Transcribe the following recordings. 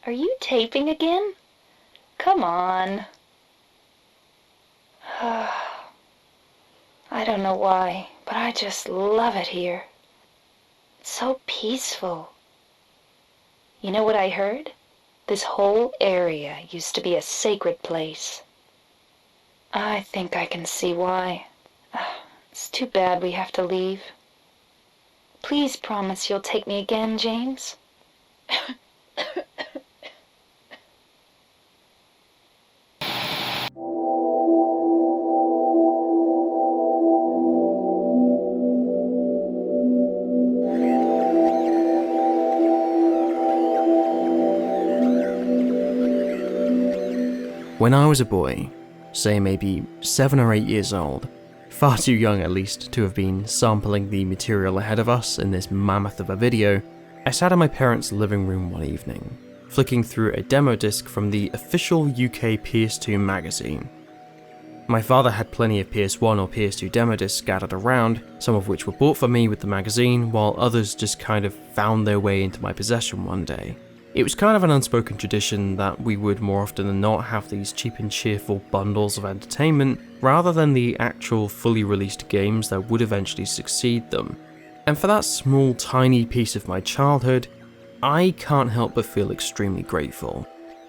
Are you taping again? Come on. I don't know why, but I just love it here. It's so peaceful. You know what I heard? This whole area used to be a sacred place. I think I can see why. It's too bad we have to leave. Please promise you'll take me again, James. When I was a boy, say maybe 7 or 8 years old, far too young at least to have been sampling the material ahead of us in this mammoth of a video, I sat in my parents' living room one evening, flicking through a demo disc from the official UK PS2 magazine. My father had plenty of PS1 or PS2 demo discs scattered around, some of which were bought for me with the magazine, while others just kind of found their way into my possession one day. It was kind of an unspoken tradition that we would more often than not have these cheap and cheerful bundles of entertainment rather than the actual fully released games that would eventually succeed them. And for that small tiny piece of my childhood, I can't help but feel extremely grateful.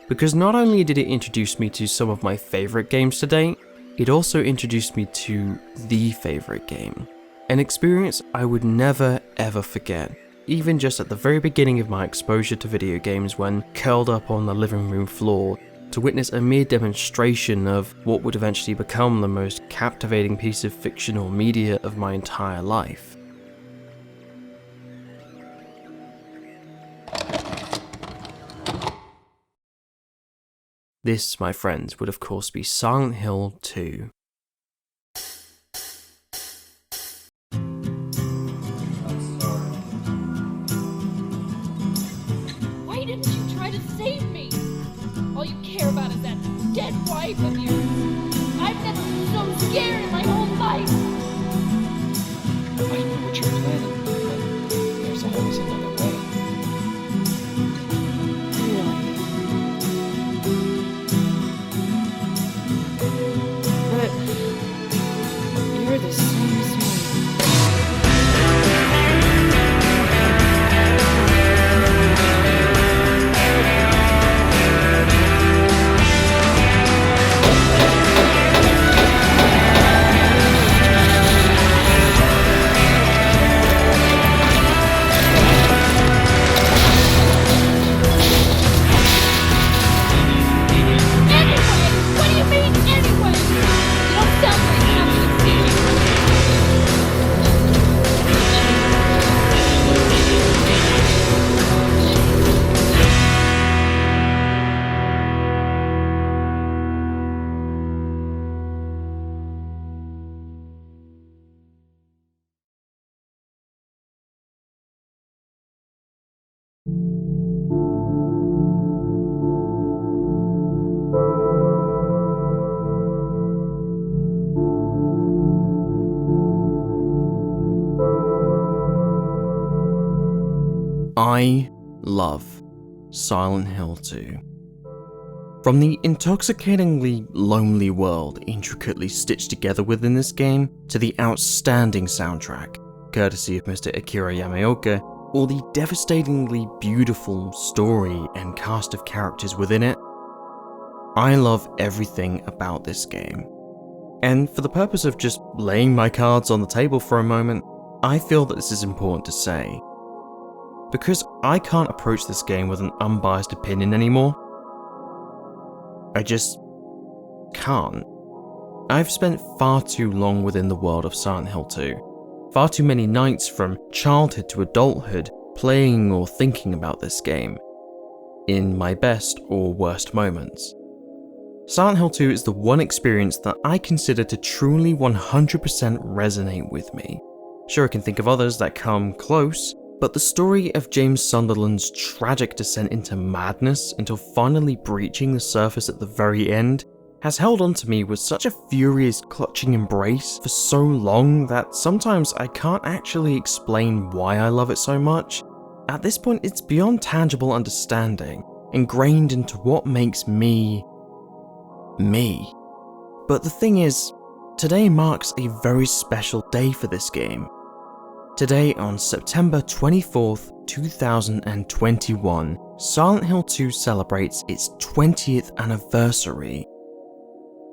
Because not only did it introduce me to some of my favourite games to date, it also introduced me to the favourite game. An experience I would never ever forget. Even just at the very beginning of my exposure to video games when curled up on the living room floor to witness a mere demonstration of what would eventually become the most captivating piece of fictional media of my entire life. This, my friends, would of course be Silent Hill 2. All you care about is that dead wife of yours. I've never been so scared in my whole life. I know what you're planning, but there's always another way. Really? But you're the same as me. I love Silent Hill 2. From the intoxicatingly lonely world intricately stitched together within this game, to the outstanding soundtrack, courtesy of Mr. Akira Yamaoka, or the devastatingly beautiful story and cast of characters within it, I love everything about this game. And for the purpose of just laying my cards on the table for a moment, I feel that this is important to say. Because I can't approach this game with an unbiased opinion anymore. I just can't. I've spent far too long within the world of Silent Hill 2. Far too many nights from childhood to adulthood playing or thinking about this game, in my best or worst moments. Silent Hill 2 is the one experience that I consider to truly 100% resonate with me. Sure, I can think of others that come close, but the story of James Sunderland's tragic descent into madness until finally breaching the surface at the very end has held on to me with such a furious clutching embrace for so long that sometimes I can't actually explain why I love it so much. At this point, it's beyond tangible understanding, ingrained into what makes me, me. But the thing is, today marks a very special day for this game. Today, on September 24th, 2021, Silent Hill 2 celebrates its 20th anniversary.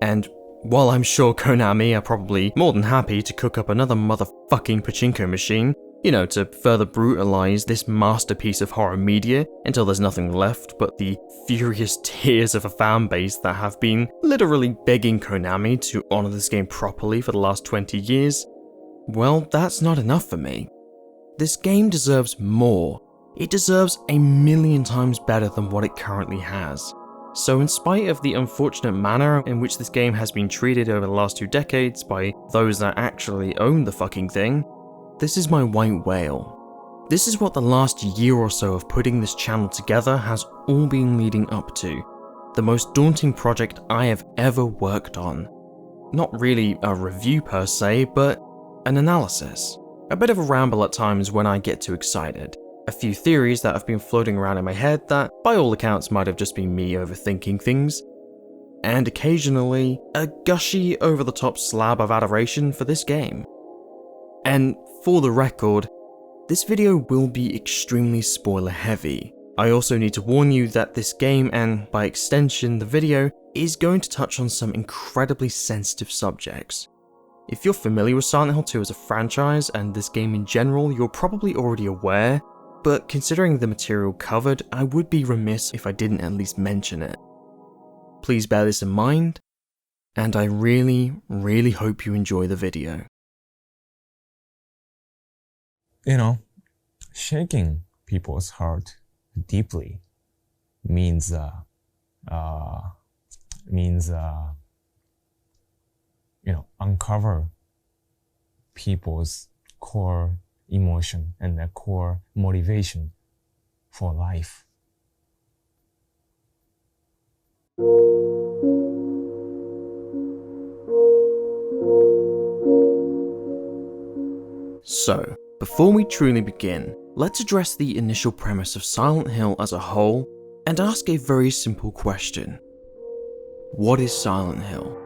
And while I'm sure Konami are probably more than happy to cook up another motherfucking pachinko machine, to further brutalize this masterpiece of horror media until there's nothing left but the furious tears of a fan base that have been literally begging Konami to honor this game properly for the last 20 years, well, that's not enough for me. This game deserves more. It deserves 1,000,000 times better than what it currently has. So in spite of the unfortunate manner in which this game has been treated over the last 2 decades by those that actually own the fucking thing, this is my white whale. This is what the last year or so of putting this channel together has all been leading up to. The most daunting project I have ever worked on. Not really a review per se, but an analysis. A bit of a ramble at times when I get too excited. A few theories that have been floating around in my head that, by all accounts, might have just been me overthinking things. And occasionally, a gushy, over-the-top slab of adoration for this game. And for the record, this video will be extremely spoiler heavy. I also need to warn you that this game, and by extension the video, is going to touch on some incredibly sensitive subjects. If you're familiar with Silent Hill 2 as a franchise and this game in general, you're probably already aware, but considering the material covered, I would be remiss if I didn't at least mention it. Please bear this in mind, and I really, really hope you enjoy the video. Shaking people's heart deeply means uncover people's core emotion and their core motivation for life. So, before we truly begin, let's address the initial premise of Silent Hill as a whole and ask a very simple question. What is Silent Hill?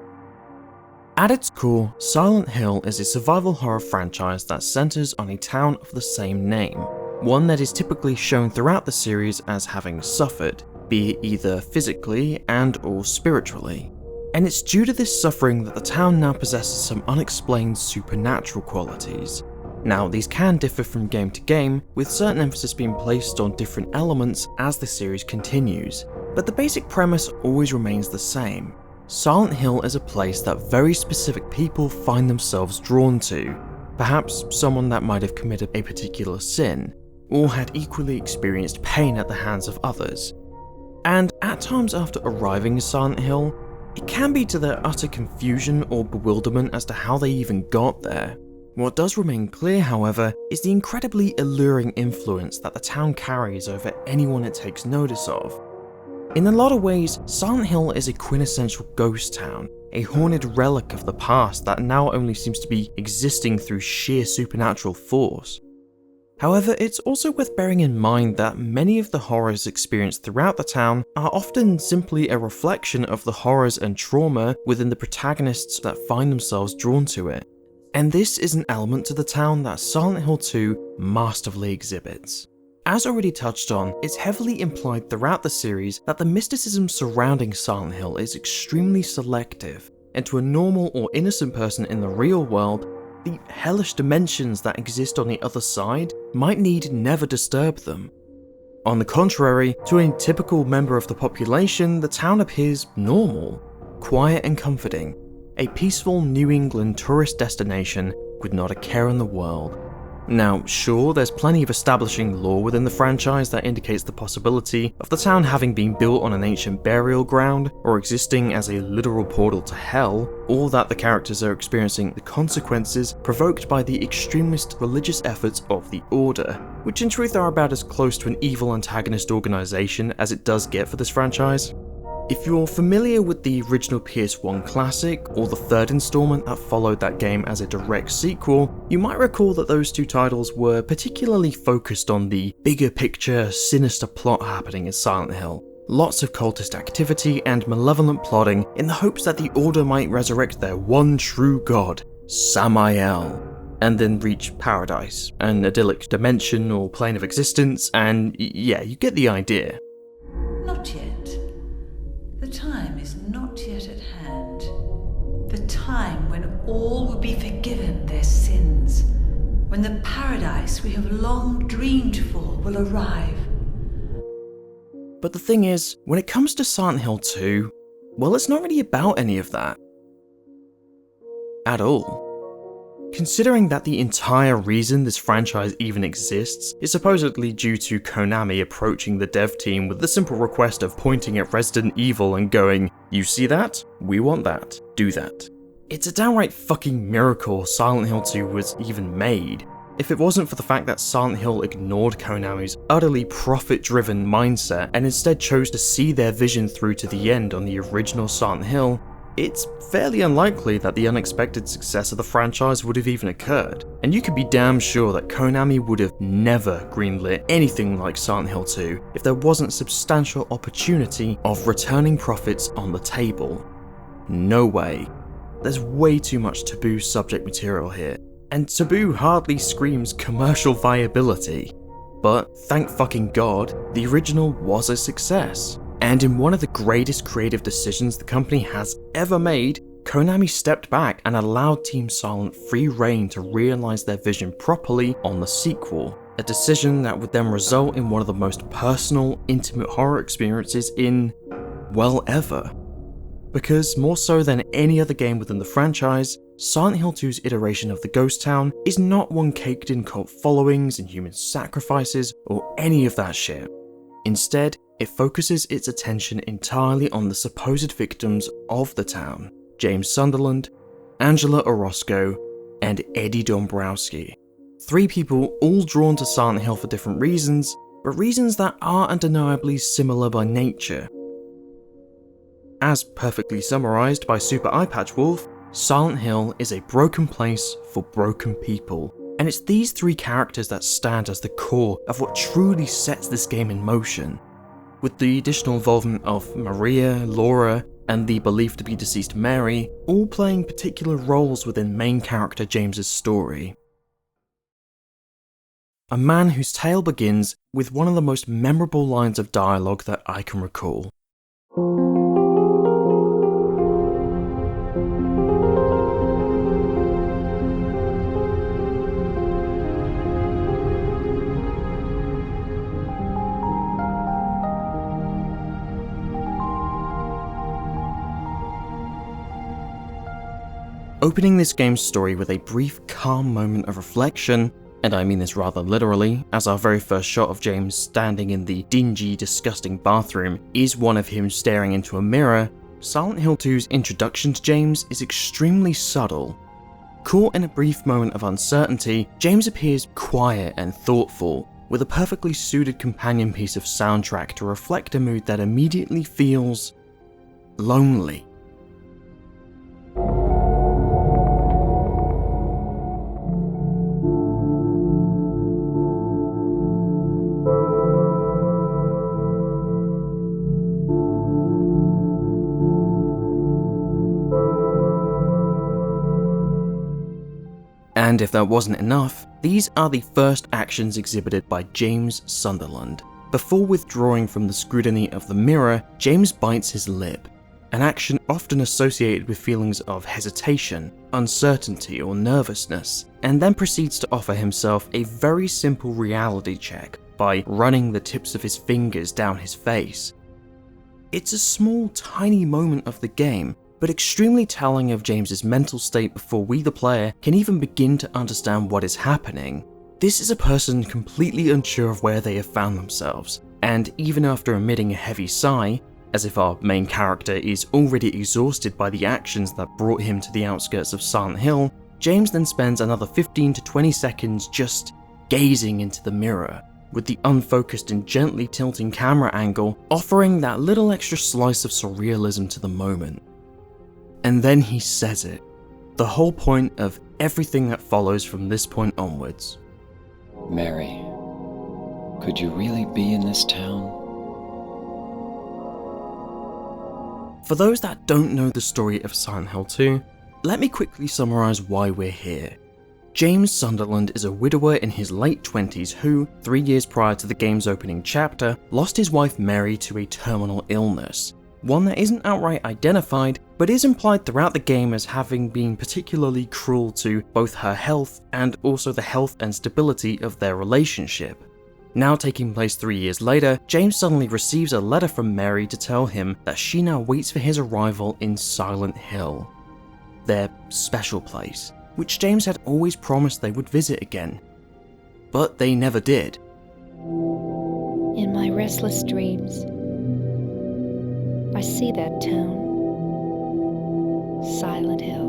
At its core, Silent Hill is a survival horror franchise that centers on a town of the same name, one that is typically shown throughout the series as having suffered, be it either physically and/or spiritually. And it's due to this suffering that the town now possesses some unexplained supernatural qualities. Now, these can differ from game to game, with certain emphasis being placed on different elements as the series continues, but the basic premise always remains the same. Silent Hill is a place that very specific people find themselves drawn to, perhaps someone that might have committed a particular sin, or had equally experienced pain at the hands of others. And at times after arriving in Silent Hill, it can be to their utter confusion or bewilderment as to how they even got there. What does remain clear, however, is the incredibly alluring influence that the town carries over anyone it takes notice of. In a lot of ways, Silent Hill is a quintessential ghost town, a haunted relic of the past that now only seems to be existing through sheer supernatural force. However, it's also worth bearing in mind that many of the horrors experienced throughout the town are often simply a reflection of the horrors and trauma within the protagonists that find themselves drawn to it. And this is an element to the town that Silent Hill 2 masterfully exhibits. As already touched on, it's heavily implied throughout the series that the mysticism surrounding Silent Hill is extremely selective, and to a normal or innocent person in the real world, the hellish dimensions that exist on the other side might need never disturb them. On the contrary, to a typical member of the population, the town appears normal, quiet and comforting, a peaceful New England tourist destination with not a care in the world. Now, sure, there's plenty of establishing lore within the franchise that indicates the possibility of the town having been built on an ancient burial ground, or existing as a literal portal to hell, or that the characters are experiencing the consequences provoked by the extremist religious efforts of the Order, which in truth are about as close to an evil antagonist organization as it does get for this franchise. If you're familiar with the original PS1 classic, or the third installment that followed that game as a direct sequel, you might recall that those two titles were particularly focused on the bigger picture, sinister plot happening in Silent Hill. lots of cultist activity and malevolent plotting in the hopes that the Order might resurrect their one true god, Samael, and then reach paradise, an idyllic dimension or plane of existence, and yeah, you get the idea. Not yet. The time is not yet at hand. The time when all will be forgiven their sins. When the paradise we have long dreamed for will arrive. But the thing is, when it comes to Silent Hill 2, well, it's not really about any of that. At all. Considering that the entire reason this franchise even exists is supposedly due to Konami approaching the dev team with the simple request of pointing at Resident Evil and going, "You see that? We want that. Do that." It's a downright fucking miracle Silent Hill 2 was even made. If it wasn't for the fact that Silent Hill ignored Konami's utterly profit-driven mindset and instead chose to see their vision through to the end on the original Silent Hill, it's fairly unlikely that the unexpected success of the franchise would have even occurred, and you can be damn sure that Konami would have never greenlit anything like Silent Hill 2 if there wasn't substantial opportunity of returning profits on the table. No way. There's way too much taboo subject material here, and taboo hardly screams commercial viability. But thank fucking god, the original was a success. And in one of the greatest creative decisions the company has ever made, Konami stepped back and allowed Team Silent free rein to realise their vision properly on the sequel, a decision that would then result in one of the most personal, intimate horror experiences in, well, ever. Because more so than any other game within the franchise, Silent Hill 2's iteration of the ghost town is not one caked in cult followings and human sacrifices or any of that shit. Instead, it focuses its attention entirely on the supposed victims of the town, James Sunderland, Angela Orozco, and Eddie Dombrowski. 3 people all drawn to Silent Hill for different reasons, but reasons that are undeniably similar by nature. As perfectly summarised by Super Eyepatch Wolf, Silent Hill is a broken place for broken people, and it's these 3 characters that stand as the core of what truly sets this game in motion. With the additional involvement of Maria, Laura, and the believed to be deceased Mary, all playing particular roles within main character James's story. A man whose tale begins with one of the most memorable lines of dialogue that I can recall. Opening this game's story with a brief, calm moment of reflection, and I mean this rather literally, as our very first shot of James standing in the dingy, disgusting bathroom is one of him staring into a mirror, Silent Hill 2's introduction to James is extremely subtle. Caught in a brief moment of uncertainty, James appears quiet and thoughtful, with a perfectly suited companion piece of soundtrack to reflect a mood that immediately feels lonely. And if that wasn't enough, these are the first actions exhibited by James Sunderland. Before withdrawing from the scrutiny of the mirror, James bites his lip, an action often associated with feelings of hesitation, uncertainty, or nervousness, and then proceeds to offer himself a very simple reality check by running the tips of his fingers down his face. It's a small, tiny moment of the game, but extremely telling of James's mental state before we the player can even begin to understand what is happening. This is a person completely unsure of where they have found themselves, and even after emitting a heavy sigh, as if our main character is already exhausted by the actions that brought him to the outskirts of Silent Hill, James then spends another 15 to 20 seconds just gazing into the mirror, with the unfocused and gently tilting camera angle offering that little extra slice of surrealism to the moment. And then he says it, the whole point of everything that follows from this point onwards. Mary, could you really be in this town? For those that don't know the story of Silent Hill 2, let me quickly summarise why we're here. James Sunderland is a widower in his late 20s who, 3 years prior to the game's opening chapter, lost his wife Mary to a terminal illness. One that isn't outright identified, but is implied throughout the game as having been particularly cruel to both her health and also the health and stability of their relationship. Now taking place 3 years later, James suddenly receives a letter from Mary to tell him that she now waits for his arrival in Silent Hill, their special place, which James had always promised they would visit again. But they never did. In my restless dreams, I see that town, Silent Hill.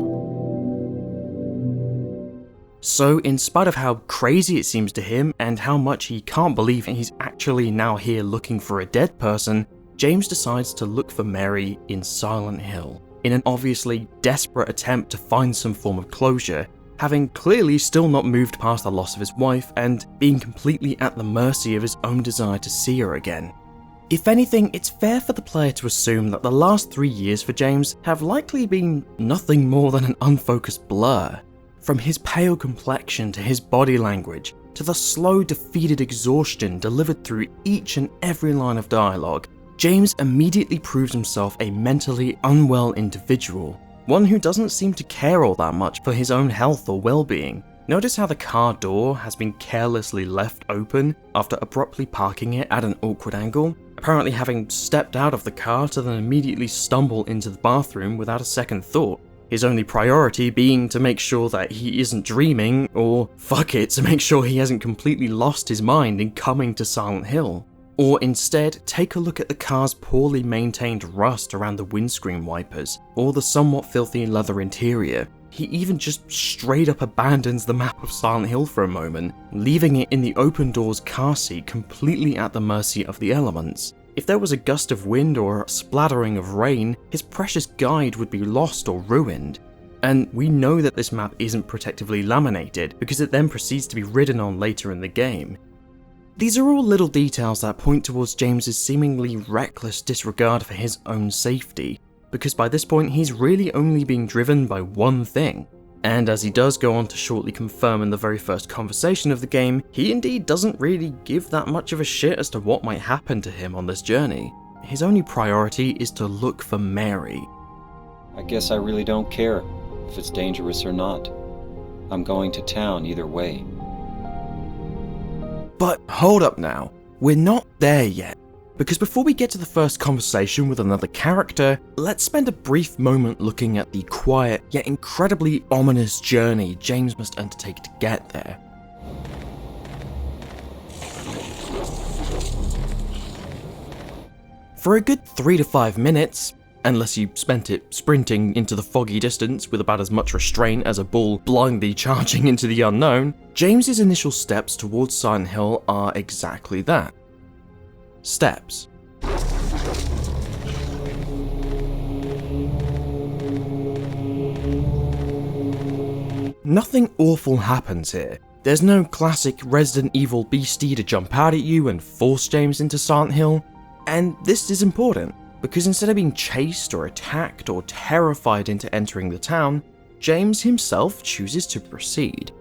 So in spite of how crazy it seems to him and how much he can't believe he's actually now here looking for a dead person, James decides to look for Mary in Silent Hill, in an obviously desperate attempt to find some form of closure, having clearly still not moved past the loss of his wife and being completely at the mercy of his own desire to see her again. If anything, it's fair for the player to assume that the last 3 years for James have likely been nothing more than an unfocused blur. From his pale complexion to his body language, to the slow, defeated exhaustion delivered through each and every line of dialogue, James immediately proves himself a mentally unwell individual, one who doesn't seem to care all that much for his own health or well-being. Notice how the car door has been carelessly left open after abruptly parking it at an awkward angle, apparently having stepped out of the car to then immediately stumble into the bathroom without a second thought. His only priority being to make sure that he isn't dreaming, or fuck it, to make sure he hasn't completely lost his mind in coming to Silent Hill. Or instead, take a look at the car's poorly maintained rust around the windscreen wipers, or the somewhat filthy leather interior. He even just straight up abandons the map of Silent Hill for a moment, leaving it in the open doors car seat completely at the mercy of the elements. If there was a gust of wind or a splattering of rain, his precious guide would be lost or ruined. And we know that this map isn't protectively laminated, because it then proceeds to be ridden on later in the game. These are all little details that point towards James's seemingly reckless disregard for his own safety, because by this point he's really only being driven by one thing. And as he does go on to shortly confirm in the very first conversation of the game, he indeed doesn't really give that much of a shit as to what might happen to him on this journey. His only priority is to look for Mary. I guess I really don't care if it's dangerous or not. I'm going to town either way. But hold up now, we're not there yet. Because before we get to the first conversation with another character, let's spend a brief moment looking at the quiet yet incredibly ominous journey James must undertake to get there. For a good 3 to 5 minutes, unless you spent it sprinting into the foggy distance with about as much restraint as a bull blindly charging into the unknown, James's initial steps towards Silent Hill are exactly that. Steps. Nothing awful happens here. There's no classic Resident Evil beastie to jump out at you and force James into Silent Hill, and this is important, because instead of being chased or attacked or terrified into entering the town, James himself chooses to proceed.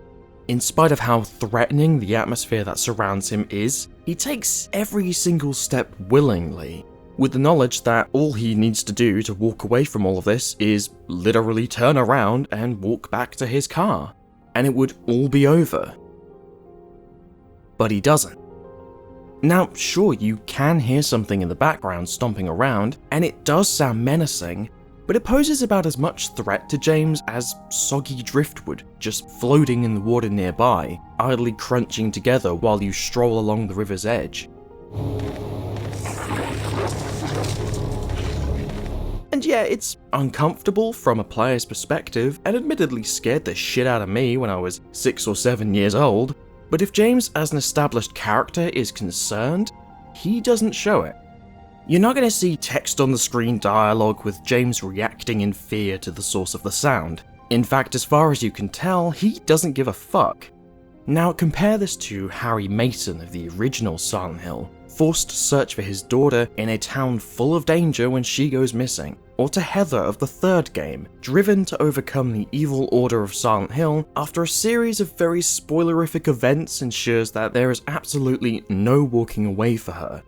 In spite of how threatening the atmosphere that surrounds him is, he takes every single step willingly, with the knowledge that all he needs to do to walk away from all of this is literally turn around and walk back to his car, and it would all be over. But he doesn't. Now, sure, you can hear something in the background stomping around, and it does sound menacing, but it poses about as much threat to James as soggy driftwood just floating in the water nearby, idly crunching together while you stroll along the river's edge. And yeah, it's uncomfortable from a player's perspective, and admittedly scared the shit out of me when I was 6 or 7 years old, but if James as an established character is concerned, he doesn't show it. You're not going to see text on the screen dialogue with James reacting in fear to the source of the sound. In fact, as far as you can tell, he doesn't give a fuck. Now compare this to Harry Mason of the original Silent Hill. forced to search for his daughter in a town full of danger when she goes missing, or to Heather of the third game, driven to overcome the evil order of Silent Hill after a series of very spoilerific events ensures that there is absolutely no walking away for her.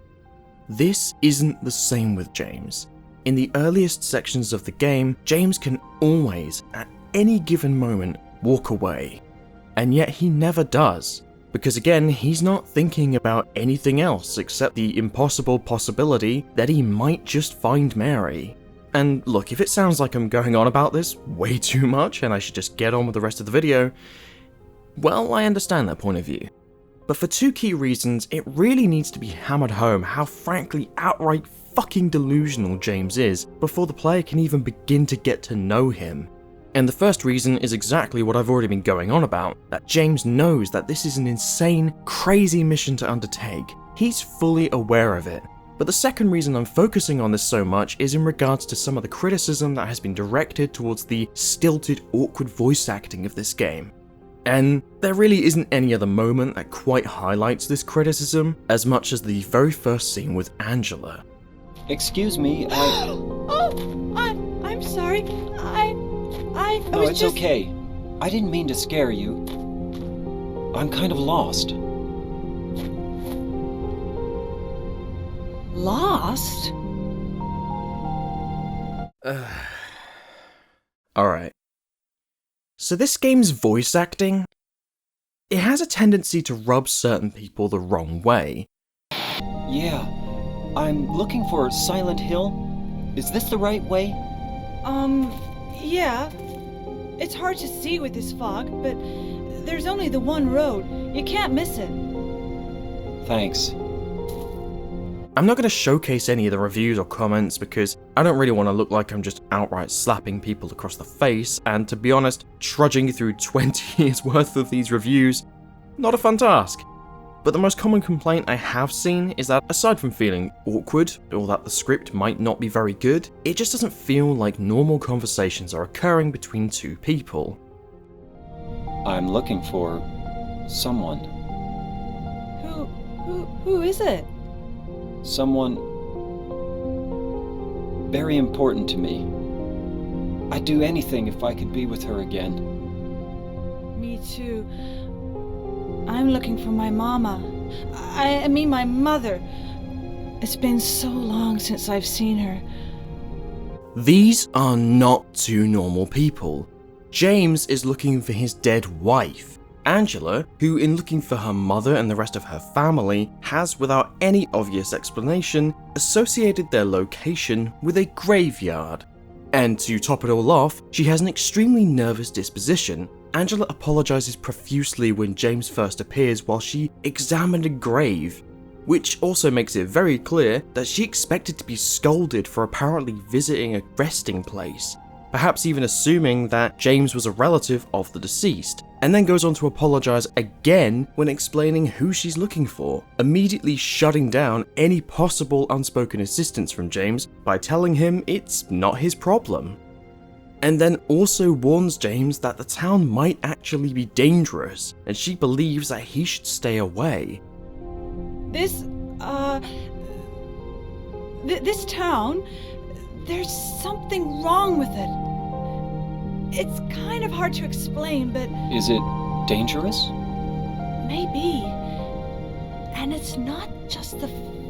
This isn't the same with James. In the earliest sections of the game, James can always, at any given moment, walk away. And yet he never does. Because again, he's not thinking about anything else except the impossible possibility that he might just find Mary. And look, if it sounds like I'm going on about this way too much and I should just get on with the rest of the video, well, I understand that point of view. But for two key reasons, it really needs to be hammered home how frankly outright fucking delusional James is before the player can even begin to get to know him. And the first reason is exactly what I've already been going on about, that James knows that this is an insane, crazy mission to undertake. He's fully aware of it. But the second reason I'm focusing on this so much is in regards to some of the criticism that has been directed towards the stilted, awkward voice acting of this game. And there really isn't any other moment that quite highlights this criticism as much as the very first scene with Angela. Excuse me, Oh, I'm sorry. I No, was it's just... okay. I didn't mean to scare you. I'm kind of lost. Lost? Alright. So this game's voice acting, it has a tendency to rub certain people the wrong way. Yeah, I'm looking for Silent Hill. Is this the right way? Yeah. It's hard to see with this fog, but there's only the one road. You can't miss it. Thanks. I'm not going to showcase any of the reviews or comments because I don't really want to look like I'm just outright slapping people across the face, and to be honest, trudging through 20 years worth of these reviews, not a fun task. But the most common complaint I have seen is that aside from feeling awkward, or that the script might not be very good, it just doesn't feel like normal conversations are occurring between two people. I'm looking for someone. Who is it? Someone very important to me. I'd do anything if I could be with her again. Me too. I'm looking for my mama. I mean my mother. It's been so long since I've seen her. These are not two normal people. James is looking for his dead wife. Angela, who in looking for her mother and the rest of her family, has without any obvious explanation associated their location with a graveyard. And to top it all off, she has an extremely nervous disposition. Angela apologizes profusely when James first appears while she examined a grave, which also makes it very clear that she expected to be scolded for apparently visiting a resting place, perhaps even assuming that James was a relative of the deceased, and then goes on to apologize again when explaining who she's looking for, immediately shutting down any possible unspoken assistance from James by telling him it's not his problem. And then also warns James that the town might actually be dangerous, and she believes that he should stay away. This town, there's something wrong with it. It's kind of hard to explain, but... Is it dangerous? Maybe. And it's not just the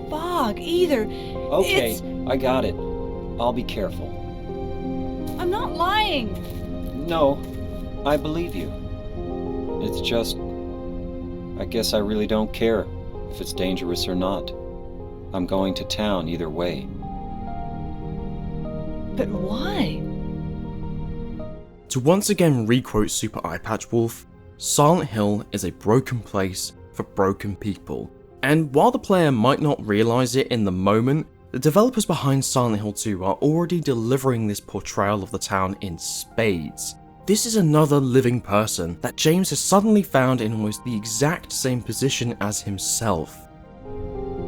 fog, either. Okay, I got it. I'll be careful. I'm not lying. No, I believe you. It's just... I guess I really don't care if it's dangerous or not. I'm going to town either way. But why? To once again requote Super Eyepatch Wolf, Silent Hill is a broken place for broken people. And while the player might not realize it in the moment, the developers behind Silent Hill 2 are already delivering this portrayal of the town in spades. This is another living person that James has suddenly found in almost the exact same position as himself.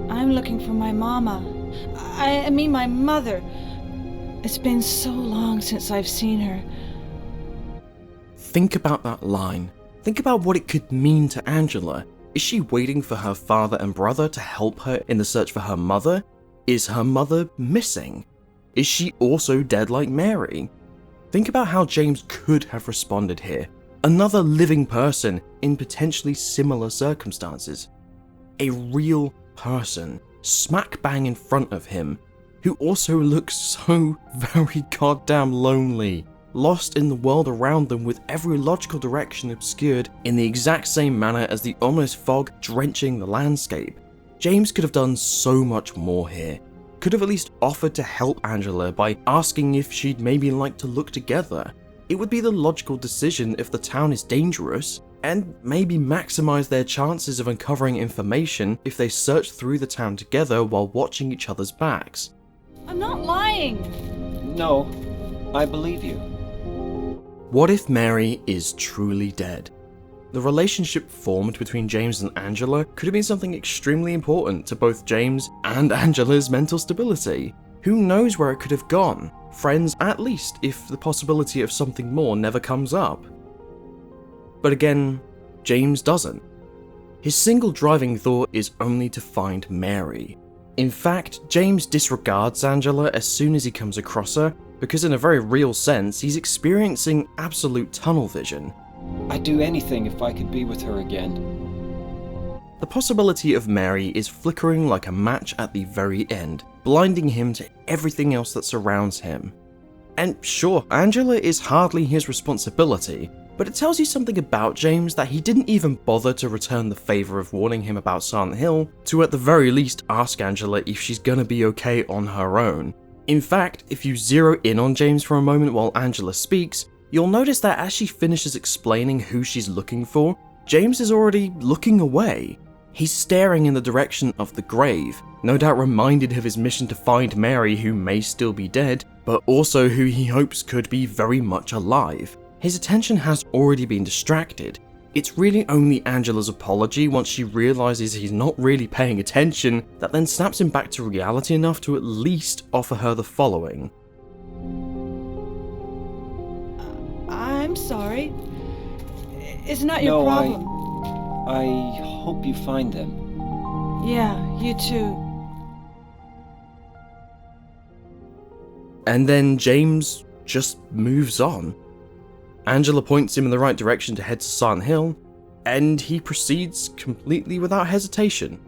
I'm looking for my mama. I mean my mother. It's been so long since I've seen her. Think about that line. Think about what it could mean to Angela. Is she waiting for her father and brother to help her in the search for her mother? Is her mother missing? Is she also dead like Mary? Think about how James could have responded here. Another living person in potentially similar circumstances. A real person, smack bang in front of him, who also looks so very goddamn lonely, lost in the world around them with every logical direction obscured in the exact same manner as the ominous fog drenching the landscape. James could have done so much more here. Could have at least offered to help Angela by asking if she'd maybe like to look together. It would be the logical decision if the town is dangerous, and maybe maximize their chances of uncovering information if they search through the town together while watching each other's backs. I'm not lying. No, I believe you. What if Mary is truly dead? The relationship formed between James and Angela could have been something extremely important to both James and Angela's mental stability. Who knows where it could have gone? Friends at least, if the possibility of something more never comes up. But again, James doesn't. His single driving thought is only to find Mary. In fact, James disregards Angela as soon as he comes across her, because in a very real sense, he's experiencing absolute tunnel vision. I'd do anything if I could be with her again. The possibility of Mary is flickering like a match at the very end, blinding him to everything else that surrounds him. And sure, Angela is hardly his responsibility, but it tells you something about James that he didn't even bother to return the favour of warning him about Silent Hill, to at the very least ask Angela if she's gonna be okay on her own. In fact, if you zero in on James for a moment while Angela speaks, you'll notice that as she finishes explaining who she's looking for, James is already looking away. He's staring in the direction of the grave, no doubt reminded of his mission to find Mary, who may still be dead, but also who he hopes could be very much alive. His attention has already been distracted. It's really only Angela's apology once she realizes he's not really paying attention that then snaps him back to reality enough to at least offer her the following. I'm sorry. It's not your problem. I hope you find them. Yeah, you too. And then James just moves on. Angela points him in the right direction to head to Silent Hill, and he proceeds completely without hesitation.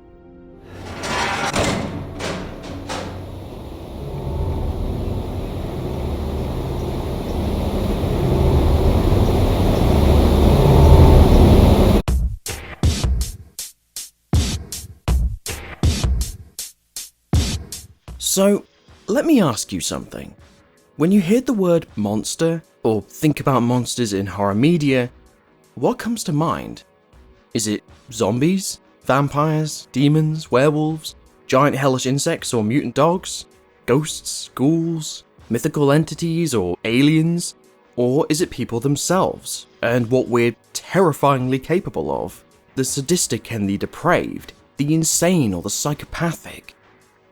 So, let me ask you something. When you hear the word monster, or think about monsters in horror media, what comes to mind? Is it zombies, vampires, demons, werewolves, giant hellish insects or mutant dogs, ghosts, ghouls, mythical entities or aliens? Or is it people themselves, and what we're terrifyingly capable of? The sadistic and the depraved, the insane or the psychopathic?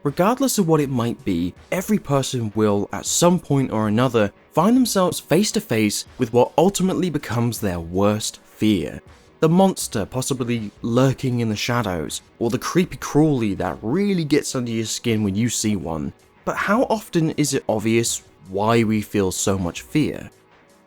Regardless of what it might be, every person will, at some point or another, find themselves face to face with what ultimately becomes their worst fear. The monster possibly lurking in the shadows, or the creepy crawly that really gets under your skin when you see one. But how often is it obvious why we feel so much fear?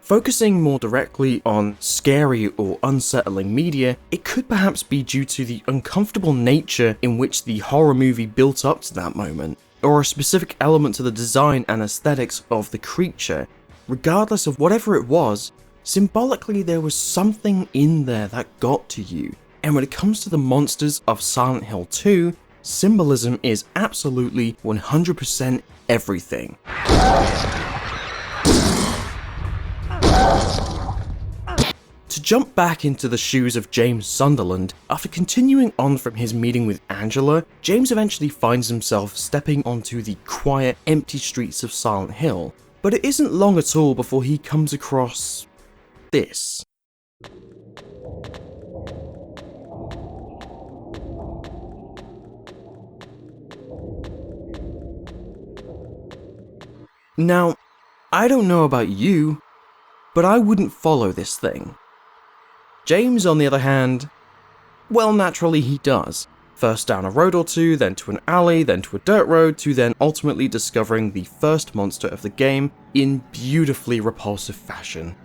Focusing more directly on scary or unsettling media, it could perhaps be due to the uncomfortable nature in which the horror movie built up to that moment, or a specific element to the design and aesthetics of the creature. Regardless of whatever it was, symbolically there was something in there that got to you. And when it comes to the monsters of Silent Hill 2, symbolism is absolutely 100% everything. To jump back into the shoes of James Sunderland, after continuing on from his meeting with Angela, James eventually finds himself stepping onto the quiet, empty streets of Silent Hill. But it isn't long at all before he comes across this. Now, I don't know about you, but I wouldn't follow this thing. James, on the other hand, Well, naturally he does. First down a road or two, then to an alley, then to a dirt road, to then ultimately discovering the first monster of the game in beautifully repulsive fashion.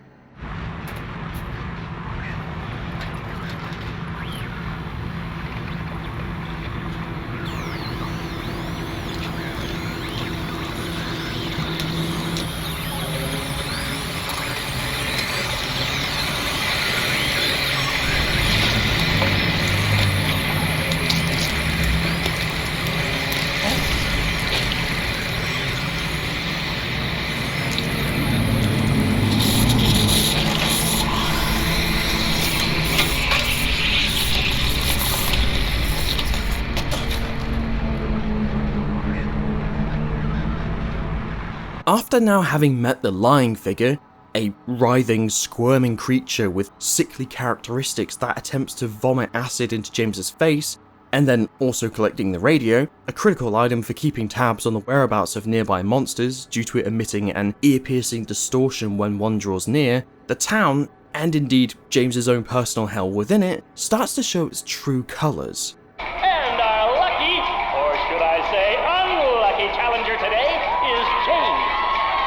After now having met the lying figure, a writhing, squirming creature with sickly characteristics that attempts to vomit acid into James's face, and then also collecting the radio, a critical item for keeping tabs on the whereabouts of nearby monsters due to it emitting an ear-piercing distortion when one draws near, the town, and indeed James's own personal hell within it, starts to show its true colours. And our lucky, or should I say unlucky challenger today is James.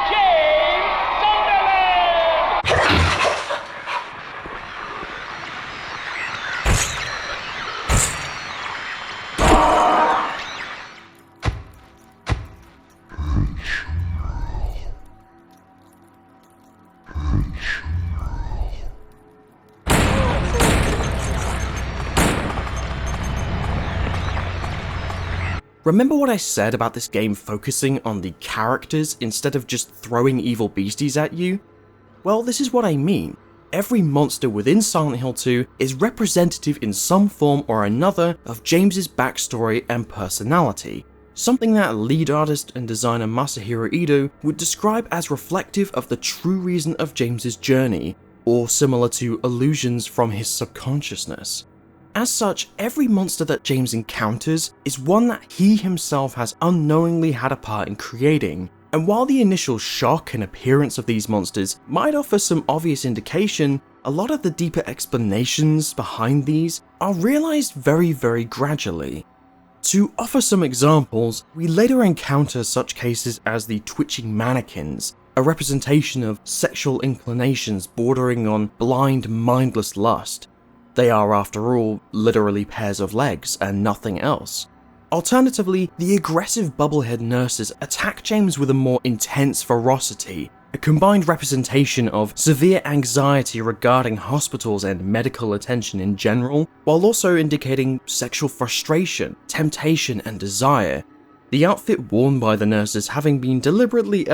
James Sunderland! Remember what I said about this game focusing on the characters instead of just throwing evil beasties at you? Well, this is what I mean. Every monster within Silent Hill 2 is representative in some form or another of James's backstory and personality, something that lead artist and designer Masahiro Ito would describe as reflective of the true reason of James's journey, or similar to illusions from his subconsciousness. As such, every monster that James encounters is one that he himself has unknowingly had a part in creating, and while the initial shock and appearance of these monsters might offer some obvious indication, a lot of the deeper explanations behind these are realized very gradually. To offer some examples, we later encounter such cases as the twitching mannequins, a representation of sexual inclinations bordering on blind, mindless lust. They are, after all, literally pairs of legs and nothing else. Alternatively, the aggressive bubblehead nurses attack James with a more intense ferocity, a combined representation of severe anxiety regarding hospitals and medical attention in general, while also indicating sexual frustration, temptation, and desire. The outfit worn by the nurses having been deliberately,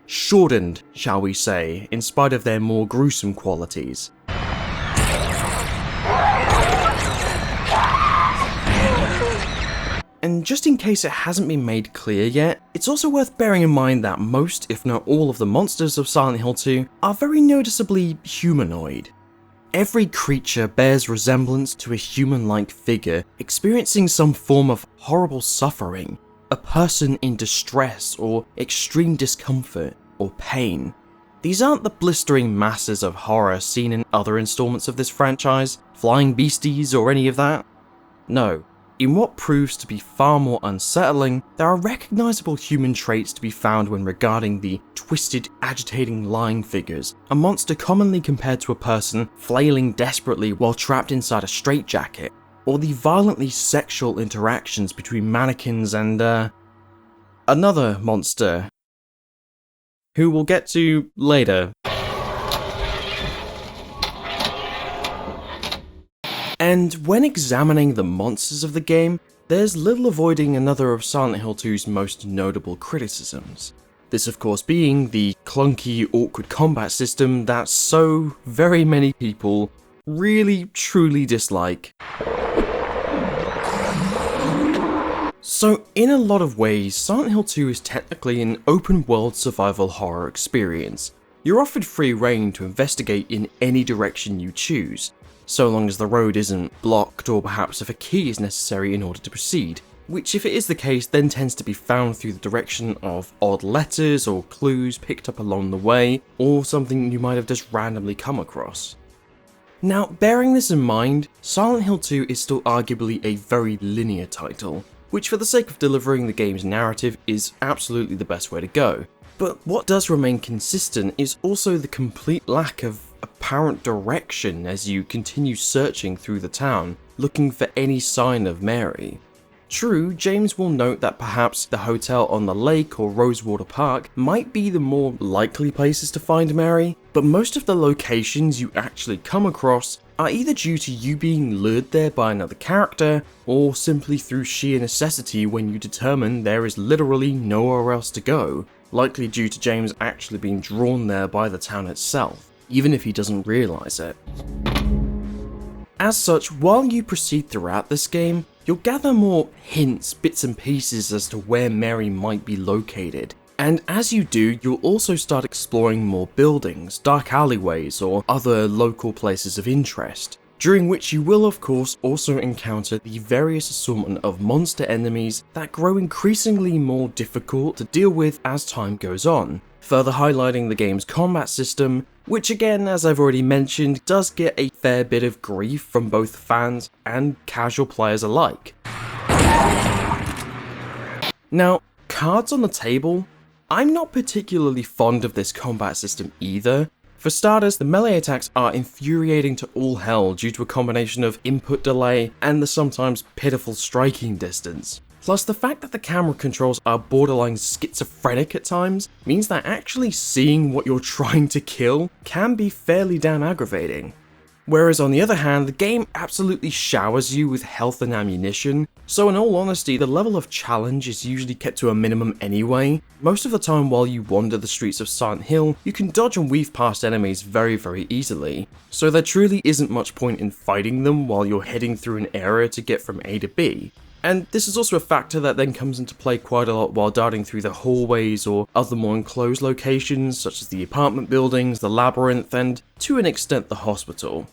shortened, shall we say, in spite of their more gruesome qualities. And just in case it hasn't been made clear yet, it's also worth bearing in mind that most, if not all, of the monsters of Silent Hill 2 are very noticeably humanoid. Every creature bears resemblance to a human-like figure experiencing some form of horrible suffering, a person in distress or extreme discomfort or pain. These aren't the blistering masses of horror seen in other installments of this franchise, flying beasties or any of that. No. In what proves to be far more unsettling, there are recognizable human traits to be found when regarding the twisted, agitating lying figures, a monster commonly compared to a person flailing desperately while trapped inside a straitjacket, or the violently sexual interactions between mannequins and, another monster, who we'll get to later. And when examining the monsters of the game, there's little avoiding another of Silent Hill 2's most notable criticisms. This of course being the clunky, awkward combat system that so very many people really truly dislike. So in a lot of ways, Silent Hill 2 is technically an open-world survival horror experience. You're offered free reign to investigate in any direction you choose, so long as the road isn't blocked or perhaps if a key is necessary in order to proceed, which if it is the case then tends to be found through the direction of odd letters or clues picked up along the way, or something you might have just randomly come across. Now, bearing this in mind, Silent Hill 2 is still arguably a very linear title, which for the sake of delivering the game's narrative is absolutely the best way to go. But what does remain consistent is also the complete lack of apparent direction as you continue searching through the town, looking for any sign of Mary. True, James will note that perhaps the hotel on the lake or Rosewater Park might be the more likely places to find Mary, but most of the locations you actually come across are either due to you being lured there by another character, or simply through sheer necessity when you determine there is literally nowhere else to go, likely due to James actually being drawn there by the town itself, even if he doesn't realise it. As such, while you proceed throughout this game, you'll gather more hints, bits and pieces as to where Mary might be located. And as you do, you'll also start exploring more buildings, dark alleyways, or other local places of interest, during which you will of course also encounter the various assortment of monster enemies that grow increasingly more difficult to deal with as time goes on, further highlighting the game's combat system, which again, as I've already mentioned, does get a fair bit of grief from both fans and casual players alike. Now, cards on the table, I'm not particularly fond of this combat system either. For starters, the melee attacks are infuriating to all hell due to a combination of input delay and the sometimes pitiful striking distance. Plus, the fact that the camera controls are borderline schizophrenic at times means that actually seeing what you're trying to kill can be fairly damn aggravating. Whereas on the other hand, the game absolutely showers you with health and ammunition, so in all honesty, the level of challenge is usually kept to a minimum anyway. Most of the time while you wander the streets of Silent Hill, you can dodge and weave past enemies very easily, so there truly isn't much point in fighting them while you're heading through an area to get from A to B. And this is also a factor that then comes into play quite a lot while darting through the hallways or other more enclosed locations such as the apartment buildings, the labyrinth, and to an extent the hospital.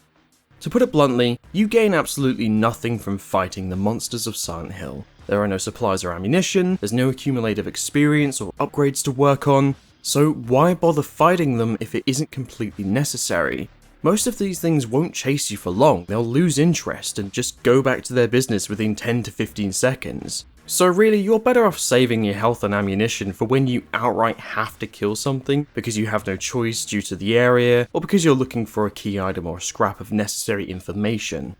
To put it bluntly, you gain absolutely nothing from fighting the monsters of Silent Hill. There are no supplies or ammunition, there's no accumulative experience or upgrades to work on, so why bother fighting them if it isn't completely necessary? Most of these things won't chase you for long, they'll lose interest and just go back to their business within 10 to 15 seconds. So really, you're better off saving your health and ammunition for when you outright have to kill something because you have no choice due to the area, or because you're looking for a key item or a scrap of necessary information.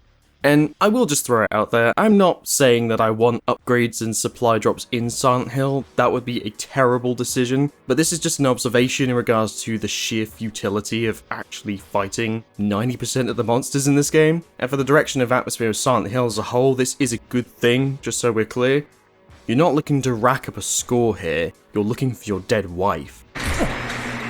And I will just throw it out there, I'm not saying that I want upgrades and supply drops in Silent Hill, that would be a terrible decision, but this is just an observation in regards to the sheer futility of actually fighting 90% of the monsters in this game. And for the direction of atmosphere of Silent Hill as a whole, this is a good thing, just so we're clear. You're not looking to rack up a score here, you're looking for your dead wife.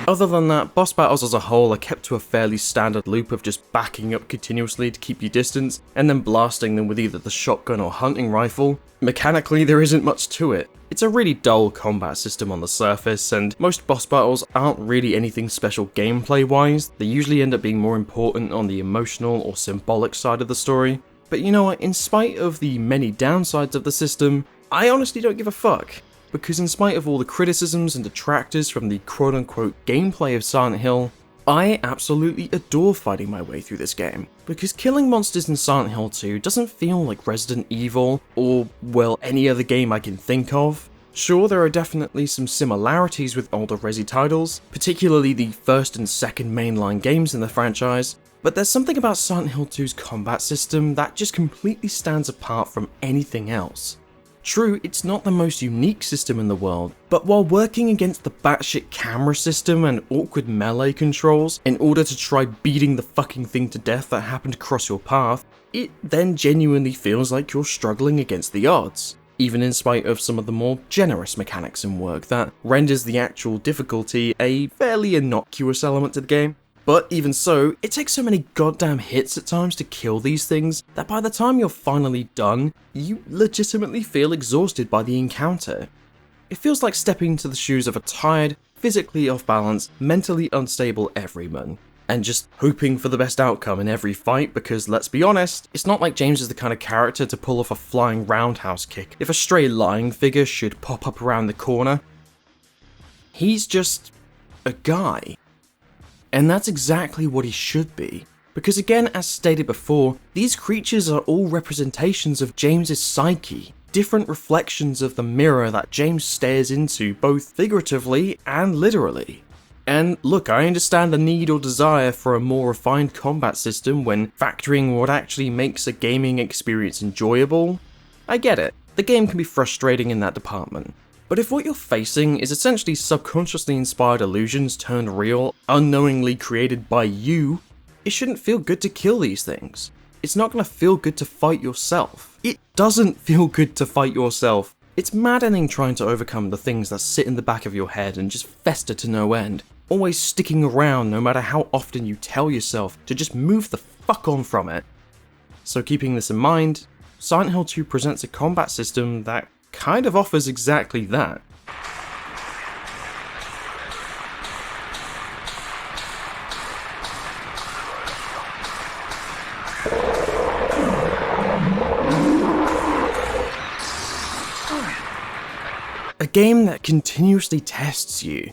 Other than that, boss battles as a whole are kept to a fairly standard loop of just backing up continuously to keep your distance, and then blasting them with either the shotgun or hunting rifle. Mechanically, there isn't much to it. It's a really dull combat system on the surface, and most boss battles aren't really anything special gameplay-wise, they usually end up being more important on the emotional or symbolic side of the story. But you know what, in spite of the many downsides of the system, I honestly don't give a fuck. Because in spite of all the criticisms and detractors from the quote-unquote gameplay of Silent Hill, I absolutely adore fighting my way through this game. Because killing monsters in Silent Hill 2 doesn't feel like Resident Evil, or, well, any other game I can think of. Sure, there are definitely some similarities with older Resi titles, particularly the first and second mainline games in the franchise, but there's something about Silent Hill 2's combat system that just completely stands apart from anything else. True, it's not the most unique system in the world, but while working against the batshit camera system and awkward melee controls in order to try beating the fucking thing to death that happened to cross your path, it then genuinely feels like you're struggling against the odds, even in spite of some of the more generous mechanics in work that renders the actual difficulty a fairly innocuous element to the game. But even so, it takes so many goddamn hits at times to kill these things that by the time you're finally done, you legitimately feel exhausted by the encounter. It feels like stepping into the shoes of a tired, physically off balance, mentally unstable everyman, and just hoping for the best outcome in every fight because, let's be honest, it's not like James is the kind of character to pull off a flying roundhouse kick if a stray lying figure should pop up around the corner. He's just a guy. And that's exactly what he should be. Because again, as stated before, these creatures are all representations of James's psyche, different reflections of the mirror that James stares into both figuratively and literally. And look, I understand the need or desire for a more refined combat system when factoring what actually makes a gaming experience enjoyable. I get it, the game can be frustrating in that department. But if what you're facing is essentially subconsciously inspired illusions turned real, unknowingly created by you, it shouldn't feel good to kill these things. It's not going to feel good to fight yourself. It doesn't feel good to fight yourself. It's maddening trying to overcome the things that sit in the back of your head and just fester to no end, always sticking around no matter how often you tell yourself to just move the fuck on from it. So keeping this in mind, Silent Hill 2 presents a combat system that kind of offers exactly that. A game that continuously tests you,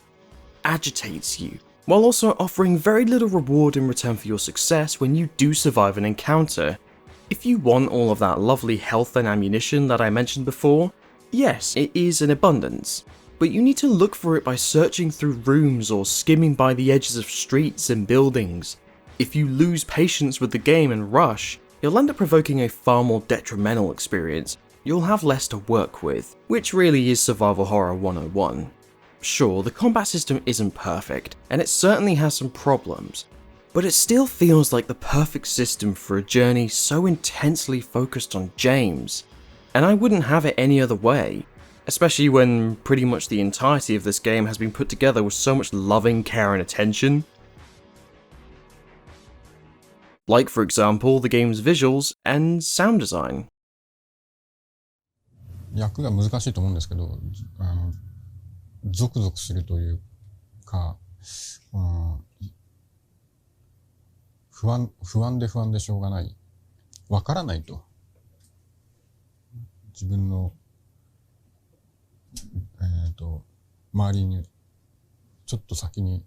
agitates you, while also offering very little reward in return for your success when you do survive an encounter. If you want all of that lovely health and ammunition that I mentioned before, yes, it is in abundance, but you need to look for it by searching through rooms or skimming by the edges of streets and buildings. If you lose patience with the game and rush, you'll end up provoking a far more detrimental experience. You'll have less to work with, which really is Survival Horror 101. Sure, the combat system isn't perfect, and it certainly has some problems, but it still feels like the perfect system for a journey so intensely focused on James, and I wouldn't have it any other way, especially when pretty much the entirety of this game has been put together with so much loving care and attention. Like, for example, the game's visuals and sound design. 役が難しいと思うんですけど、ゾクゾクするというか、不安でしょうがない。わからないと。自分の、周りに、ちょっと先に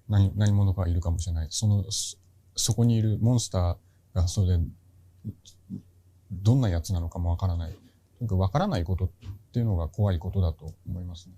何者かいるかもしれない。そこにいるモンスターがそれで、どんなやつなのかもわからない。とにかくわからないことっていうのが怖いことだと思いますね。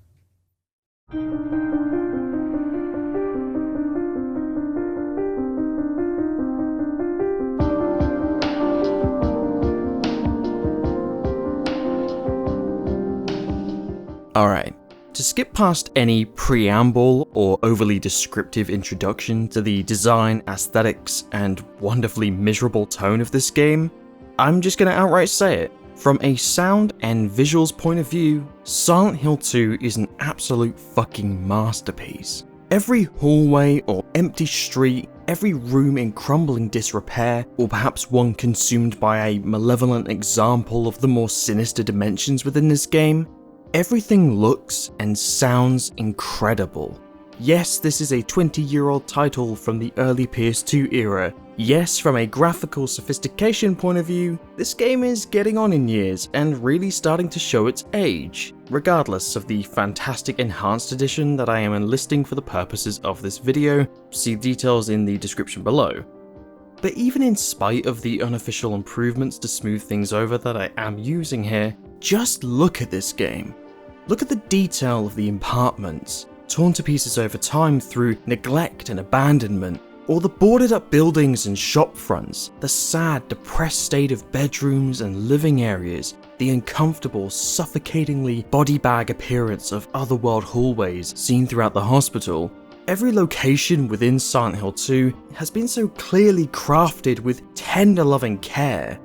Alright, to skip past any preamble or overly descriptive introduction to the design, aesthetics, and wonderfully miserable tone of this game, I'm just gonna outright say it. From a sound and visuals point of view, Silent Hill 2 is an absolute fucking masterpiece. Every hallway or empty street, every room in crumbling disrepair, or perhaps one consumed by a malevolent example of the more sinister dimensions within this game, everything looks and sounds incredible. Yes, this is a 20-year-old title from the early PS2 era. Yes, from a graphical sophistication point of view, this game is getting on in years and really starting to show its age, regardless of the fantastic enhanced edition that I am enlisting for the purposes of this video. See details in the description below. But even in spite of the unofficial improvements to smooth things over that I am using here, just look at this game. Look at the detail of the apartments, torn to pieces over time through neglect and abandonment, or the boarded up buildings and shop fronts, the sad, depressed state of bedrooms and living areas, the uncomfortable, suffocatingly body bag appearance of otherworld hallways seen throughout the hospital. Every location within Silent Hill 2 has been so clearly crafted with tender loving care.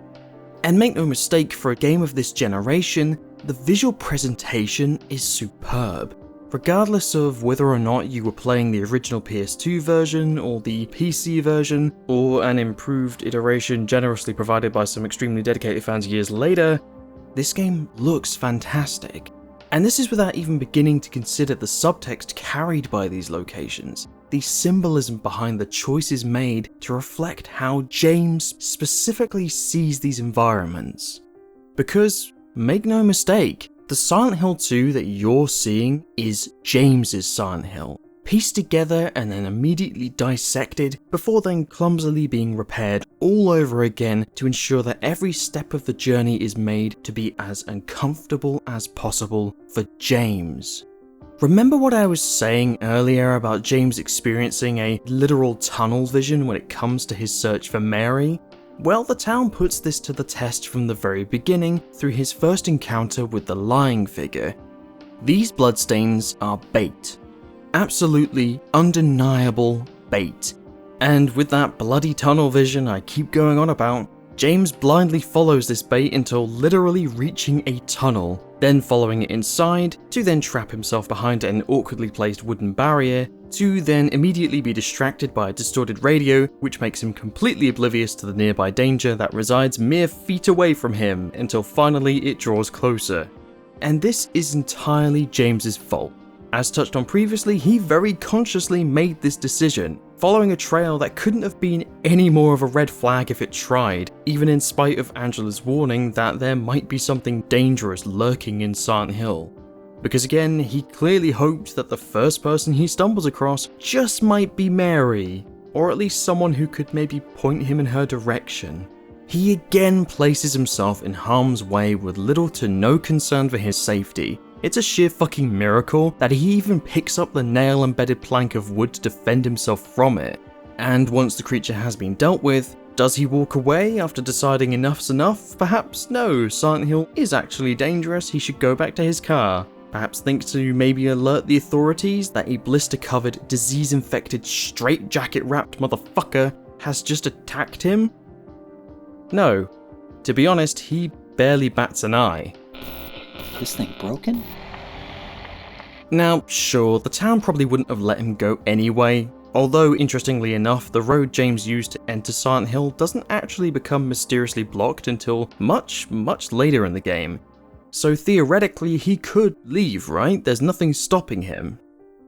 And make no mistake, for a game of this generation, the visual presentation is superb. Regardless of whether or not you were playing the original PS2 version or the PC version, or an improved iteration generously provided by some extremely dedicated fans years later, this game looks fantastic. And this is without even beginning to consider the subtext carried by these locations, the symbolism behind the choices made to reflect how James specifically sees these environments. Because, make no mistake, the Silent Hill 2 that you're seeing is James's Silent Hill. pieced together and then immediately dissected before then clumsily being repaired all over again to ensure that every step of the journey is made to be as uncomfortable as possible for James. Remember what I was saying earlier about James experiencing a literal tunnel vision when it comes to his search for Mary? Well, the town puts this to the test from the very beginning through his first encounter with the lying figure. These bloodstains are bait. Absolutely undeniable bait. And with that bloody tunnel vision I keep going on about, James blindly follows this bait until literally reaching a tunnel, then following it inside, to then trap himself behind an awkwardly placed wooden barrier, to then immediately be distracted by a distorted radio, which makes him completely oblivious to the nearby danger that resides mere feet away from him, until finally it draws closer. And this is entirely James's fault. As touched on previously, he very consciously made this decision, following a trail that couldn't have been any more of a red flag if it tried, even in spite of Angela's warning that there might be something dangerous lurking in Silent Hill. Because again, he clearly hoped that the first person he stumbles across just might be Mary, or at least someone who could maybe point him in her direction. He again places himself in harm's way with little to no concern for his safety. It's a sheer fucking miracle that he even picks up the nail-embedded plank of wood to defend himself from it. And once the creature has been dealt with, does he walk away after deciding enough's enough? Perhaps no, Silent Hill is actually dangerous, he should go back to his car. Perhaps think to maybe alert the authorities that a blister-covered, disease-infected, straitjacket-wrapped motherfucker has just attacked him? No. To be honest, he barely bats an eye. This thing broken? Now, sure, the town probably wouldn't have let him go anyway, although interestingly enough, the road James used to enter Silent Hill doesn't actually become mysteriously blocked until much later in the game. So theoretically, he could leave, right? There's nothing stopping him.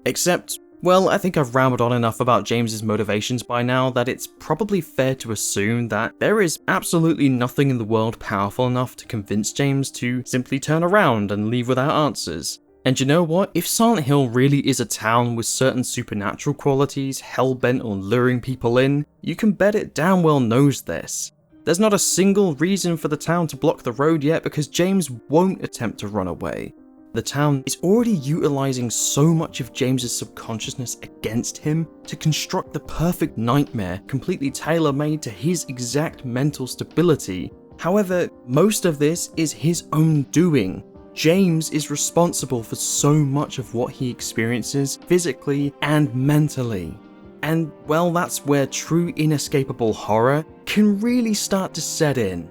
Except, well, I think I've rambled on enough about James's motivations by now that it's probably fair to assume that there is absolutely nothing in the world powerful enough to convince James to simply turn around and leave without answers. And you know what? If Silent Hill really is a town with certain supernatural qualities hell-bent on luring people in, you can bet it damn well knows this. There's not a single reason for the town to block the road yet because James won't attempt to run away. The town is already utilizing so much of James's subconsciousness against him to construct the perfect nightmare completely tailor-made to his exact mental stability. However, most of this is his own doing. James is responsible for so much of what he experiences physically and mentally. And well, that's where true inescapable horror can really start to set in.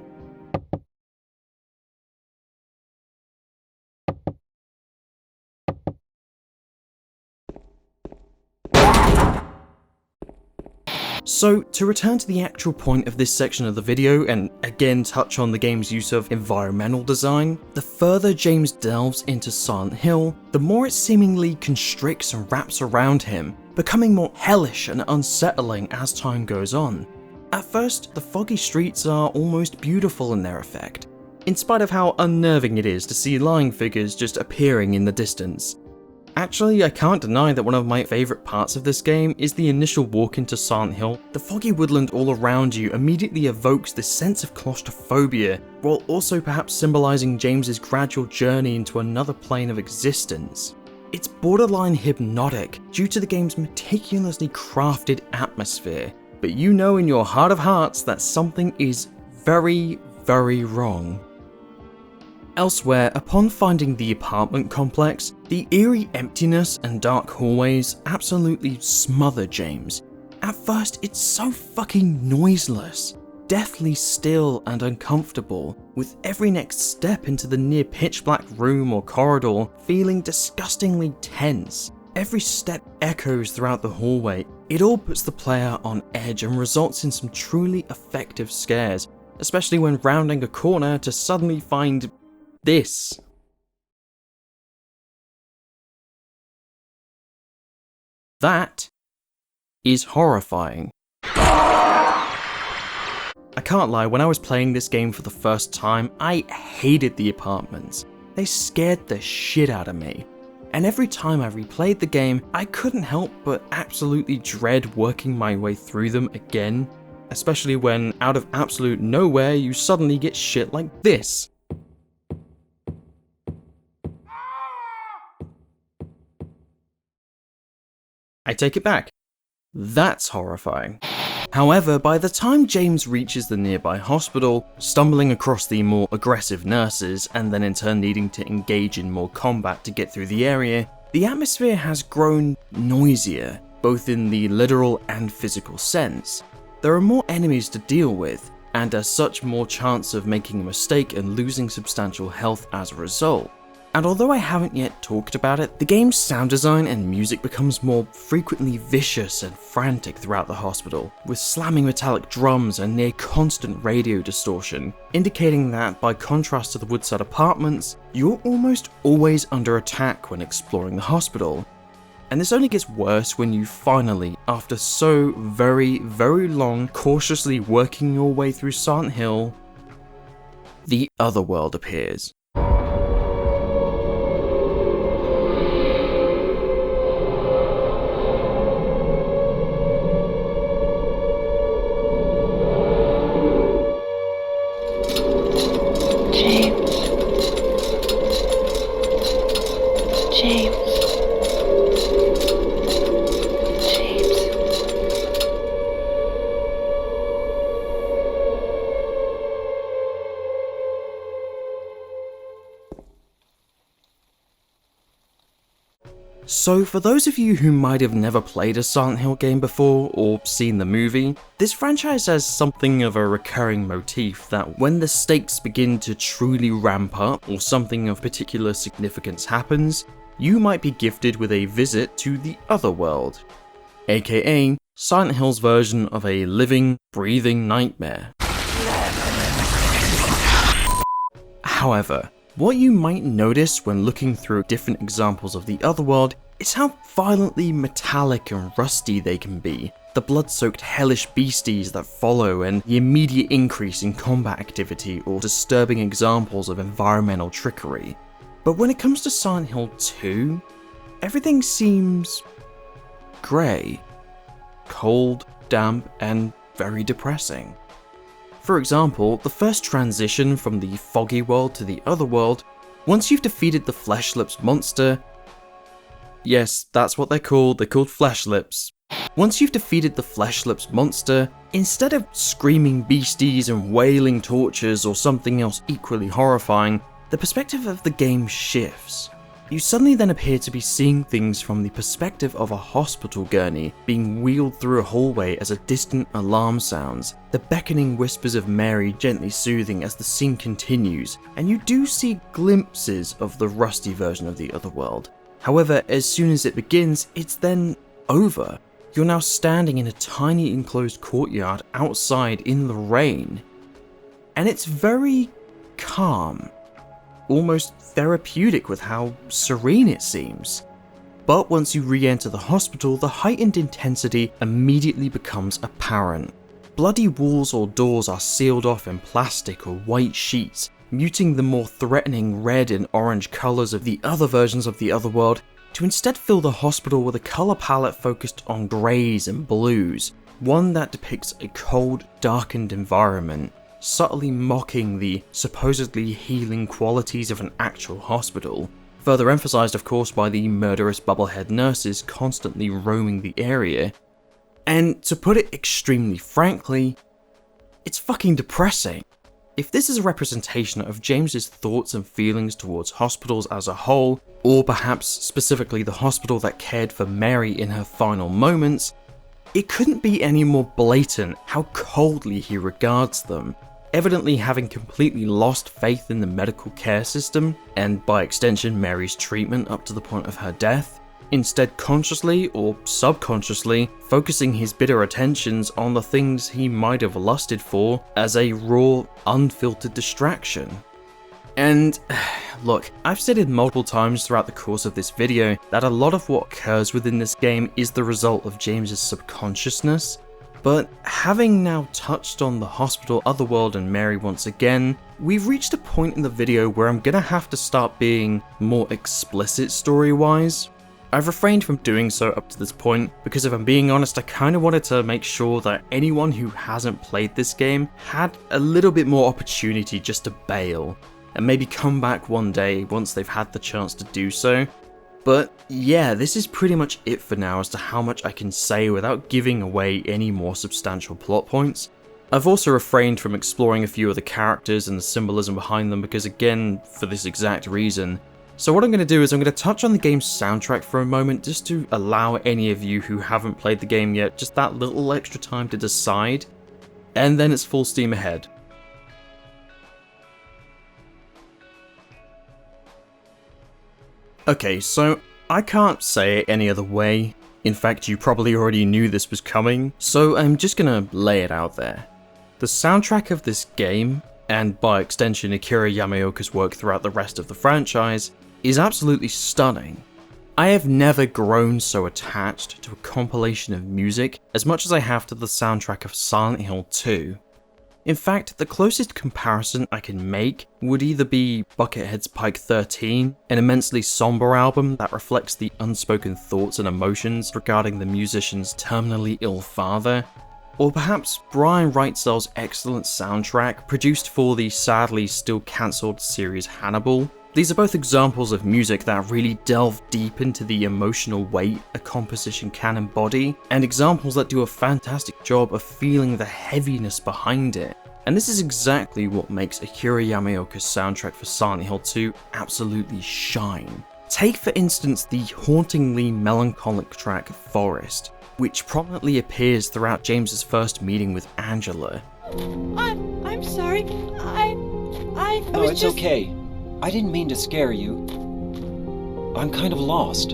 So, to return to the actual point of this section of the video, and again touch on the game's use of environmental design, the further James delves into Silent Hill, the more it seemingly constricts and wraps around him, becoming more hellish and unsettling as time goes on. At first, the foggy streets are almost beautiful in their effect, in spite of how unnerving it is to see lying figures just appearing in the distance. Actually, I can't deny that one of my favourite parts of this game is the initial walk into Silent Hill. The foggy woodland all around you immediately evokes this sense of claustrophobia, while also perhaps symbolising James's gradual journey into another plane of existence. It's borderline hypnotic due to the game's meticulously crafted atmosphere, but you know in your heart of hearts that something is very, very wrong. Elsewhere, upon finding the apartment complex, the eerie emptiness and dark hallways absolutely smother James. At first, it's so fucking noiseless, deathly still and uncomfortable, with every next step into the near pitch black room or corridor feeling disgustingly tense. Every step echoes throughout the hallway. It all puts the player on edge and results in some truly effective scares, especially when rounding a corner to suddenly find this. That is horrifying. I can't lie, when I was playing this game for the first time, I hated the apartments. They scared the shit out of me. and every time I replayed the game, I couldn't help but absolutely dread working my way through them again, especially when out of absolute nowhere you suddenly get shit like this. I take it back. That's horrifying. However, by the time James reaches the nearby hospital, stumbling across the more aggressive nurses, and then in turn needing to engage in more combat to get through the area, the atmosphere has grown noisier, both in the literal and physical sense. There are more enemies to deal with, and as such more chance of making a mistake and losing substantial health as a result. And although I haven't yet talked about it, the game's sound design and music becomes more frequently vicious and frantic throughout the hospital, with slamming metallic drums and near constant radio distortion, indicating that, by contrast to the Woodside Apartments, you're almost always under attack when exploring the hospital. And this only gets worse when you finally, after so very long cautiously working your way through Silent Hill, the Otherworld appears. So for those of you who might have never played a Silent Hill game before or seen the movie, this franchise has something of a recurring motif that when the stakes begin to truly ramp up or something of particular significance happens, you might be gifted with a visit to the Otherworld, aka Silent Hill's version of a living, breathing nightmare. However, what you might notice when looking through different examples of the Otherworld is how violently metallic and rusty they can be, the blood-soaked hellish beasties that follow, and the immediate increase in combat activity or disturbing examples of environmental trickery. But when it comes to Silent Hill 2, everything seems grey, cold, damp, and very depressing. For example, the first transition from the foggy world to the Otherworld, once you've defeated the Flesh Lips monster, yes, that's what they're called Flesh Lips. Once you've defeated the Flesh Lips monster, instead of screaming beasties and wailing tortures or something else equally horrifying, the perspective of the game shifts. You suddenly then appear to be seeing things from the perspective of a hospital gurney being wheeled through a hallway as a distant alarm sounds, the beckoning whispers of Mary gently soothing as the scene continues, and you do see glimpses of the rusty version of the Otherworld. However, as soon as it begins, it's then over. You're now standing in a tiny enclosed courtyard outside in the rain, and it's very calm. Almost therapeutic with how serene it seems. But once you re-enter the hospital, the heightened intensity immediately becomes apparent. Bloody walls or doors are sealed off in plastic or white sheets, muting the more threatening red and orange colours of the other versions of the Otherworld to instead fill the hospital with a colour palette focused on greys and blues, one that depicts a cold, darkened environment, subtly mocking the supposedly healing qualities of an actual hospital, further emphasised of course by the murderous bubblehead nurses constantly roaming the area. And to put it extremely frankly, it's fucking depressing. If this is a representation of James's thoughts and feelings towards hospitals as a whole, or perhaps specifically the hospital that cared for Mary in her final moments, it couldn't be any more blatant how coldly he regards them, evidently having completely lost faith in the medical care system, and by extension Mary's treatment up to the point of her death, instead consciously or subconsciously focusing his bitter attentions on the things he might have lusted for as a raw, unfiltered distraction. And look, I've stated multiple times throughout the course of this video that a lot of what occurs within this game is the result of James's subconsciousness, But having now touched on the hospital, otherworld, and Mary once again, we've reached a point in the video where I'm gonna have to start being more explicit story-wise. I've refrained from doing so up to this point because if I'm being honest, I kind of wanted to make sure that anyone who hasn't played this game had a little bit more opportunity just to bail, and maybe come back one day once they've had the chance to do so. But yeah, this is pretty much it for now as to how much I can say without giving away any more substantial plot points. I've also refrained from exploring a few of the characters and the symbolism behind them because again, for this exact reason. So what I'm going to do is I'm going to touch on the game's soundtrack for a moment just to allow any of you who haven't played the game yet just that little extra time to decide, and then it's full steam ahead. Okay, so I can't say it any other way. In fact, you probably already knew this was coming, so I'm just gonna lay it out there. The soundtrack of this game, and by extension Akira Yamaoka's work throughout the rest of the franchise, is absolutely stunning. I have never grown so attached to a compilation of music as much as I have to the soundtrack of Silent Hill 2. In fact, the closest comparison I can make would either be Buckethead's Pike 13, an immensely somber album that reflects the unspoken thoughts and emotions regarding the musician's terminally ill father, or perhaps Brian Wrightsell's excellent soundtrack produced for the sadly still cancelled series Hannibal. These are both examples of music that really delve deep into the emotional weight a composition can embody, and examples that do a fantastic job of feeling the heaviness behind it. And this is exactly what makes Akira Yamaoka's soundtrack for Silent Hill 2 absolutely shine. Take for instance the hauntingly melancholic track Forest, which prominently appears throughout James's first meeting with Angela. I'm sorry. I No, was it's just... okay. I didn't mean to scare you. I'm kind of lost.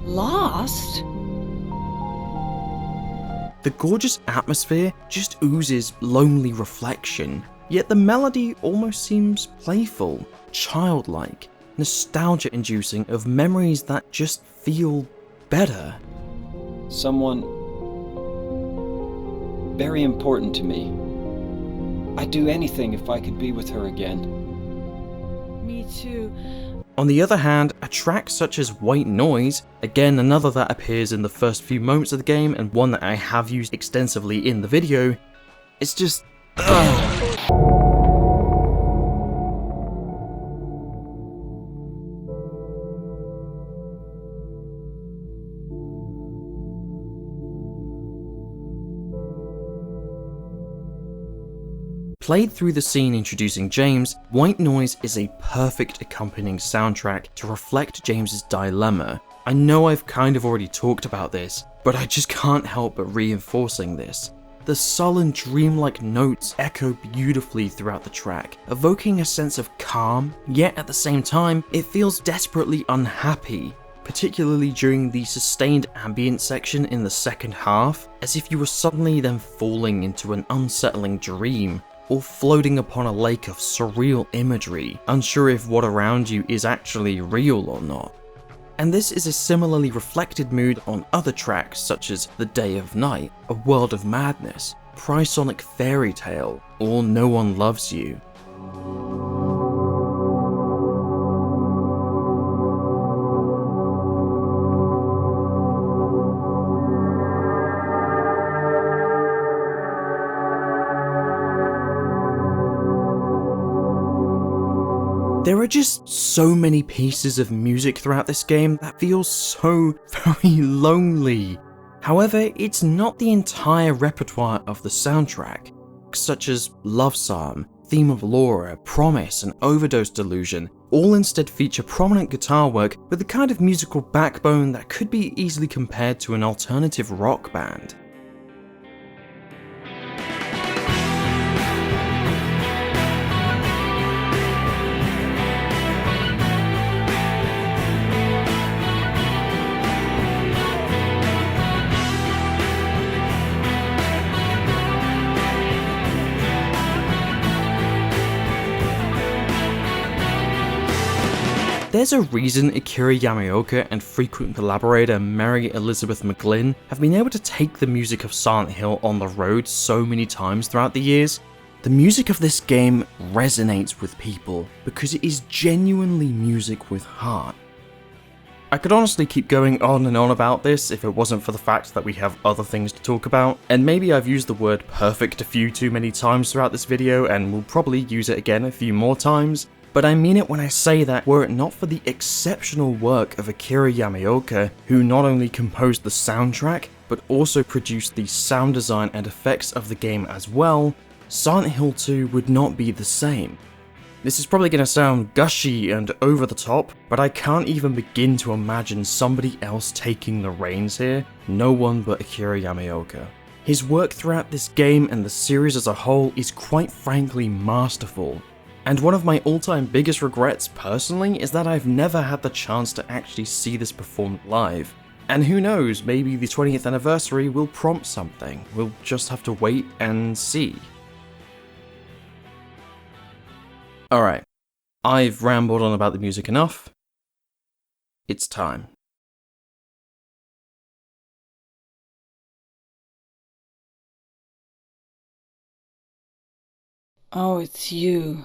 Lost? The gorgeous atmosphere just oozes lonely reflection, yet the melody almost seems playful, childlike, nostalgia-inducing of memories that just feel better. Someone very important to me. I'd do anything if I could be with her again. Me too. On the other hand, a track such as White Noise, again another that appears in the first few moments of the game and one that I have used extensively in the video, it's just... Played through the scene introducing James, White Noise is a perfect accompanying soundtrack to reflect James's dilemma. I know I've kind of already talked about this, but I just can't help but reinforcing this. The sullen, dreamlike notes echo beautifully throughout the track, evoking a sense of calm, yet at the same time, it feels desperately unhappy, particularly during the sustained ambient section in the second half, as if you were suddenly then falling into an unsettling dream, or floating upon a lake of surreal imagery, unsure if what around you is actually real or not. And this is a similarly reflected mood on other tracks such as The Day of Night, A World of Madness, Prysonic Fairy Tale, or No One Loves You. There are just so many pieces of music throughout this game that feel so very lonely. However, it's not the entire repertoire of the soundtrack, such as Love Psalm, Theme of Laura, Promise, and Overdose Delusion, all instead feature prominent guitar work with the kind of musical backbone that could be easily compared to an alternative rock band. There's a reason Akira Yamaoka and frequent collaborator Mary Elizabeth McGlynn have been able to take the music of Silent Hill on the road so many times throughout the years. The music of this game resonates with people because it is genuinely music with heart. I could honestly keep going on and on about this if it wasn't for the fact that we have other things to talk about, and maybe I've used the word perfect a few too many times throughout this video and will probably use it again a few more times, but I mean it when I say that were it not for the exceptional work of Akira Yamaoka, who not only composed the soundtrack, but also produced the sound design and effects of the game as well, Silent Hill 2 would not be the same. This is probably going to sound gushy and over the top, but I can't even begin to imagine somebody else taking the reins here, no one but Akira Yamaoka. His work throughout this game and the series as a whole is quite frankly masterful, and one of my all-time biggest regrets personally is that I've never had the chance to actually see this performed live. And who knows, maybe the 20th anniversary will prompt something, we'll just have to wait and see. Alright, I've rambled on about the music enough. It's time. Oh, it's you.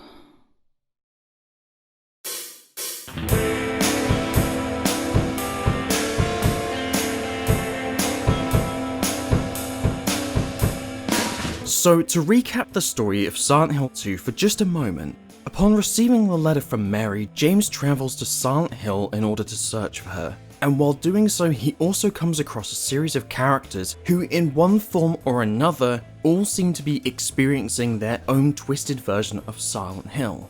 So, to recap the story of Silent Hill 2 for just a moment, upon receiving the letter from Mary, James travels to Silent Hill in order to search for her. And while doing so, he also comes across a series of characters who, in one form or another, all seem to be experiencing their own twisted version of Silent Hill.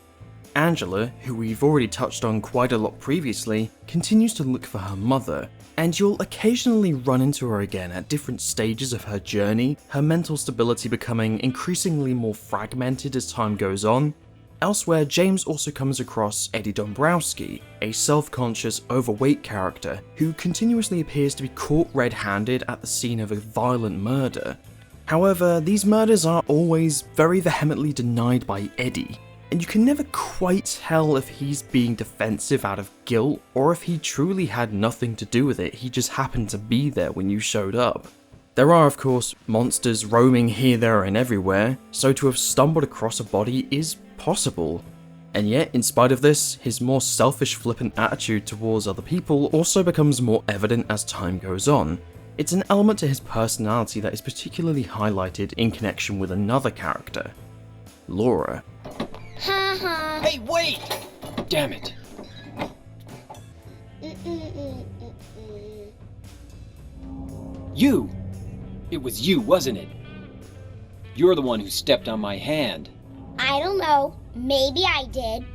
Angela, who we've already touched on quite a lot previously, continues to look for her mother, and you'll occasionally run into her again at different stages of her journey, her mental stability becoming increasingly more fragmented as time goes on. Elsewhere, James also comes across Eddie Dombrowski, a self-conscious, overweight character who continuously appears to be caught red-handed at the scene of a violent murder. However, these murders are always very vehemently denied by Eddie, and you can never quite tell if he's being defensive out of guilt or if he truly had nothing to do with it, he just happened to be there when you showed up. There are, of course, monsters roaming here, there, and everywhere, so to have stumbled across a body is possible. And yet, in spite of this, his more selfish, flippant attitude towards other people also becomes more evident as time goes on. It's an element to his personality that is particularly highlighted in connection with another character, Laura. Hey, wait! Damn it. You! It was you, wasn't it? You're the one who stepped on my hand. I don't know. Maybe I did.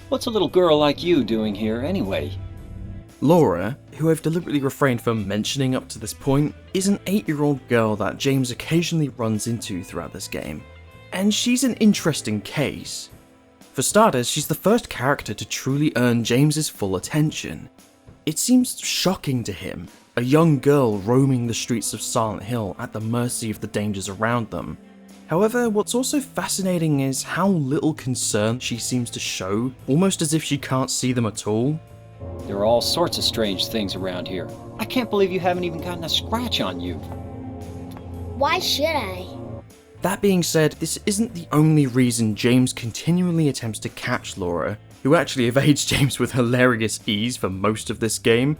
What's a little girl like you doing here, anyway? Laura, who I've deliberately refrained from mentioning up to this point, is an 8-year-old girl that James occasionally runs into throughout this game. And she's an interesting case. For starters, she's the first character to truly earn James's full attention. It seems shocking to him, a young girl roaming the streets of Silent Hill at the mercy of the dangers around them. However, what's also fascinating is how little concern she seems to show, almost as if she can't see them at all. There are all sorts of strange things around here. I can't believe you haven't even gotten a scratch on you. Why should I? That being said, this isn't the only reason James continually attempts to catch Laura, who actually evades James with hilarious ease for most of this game.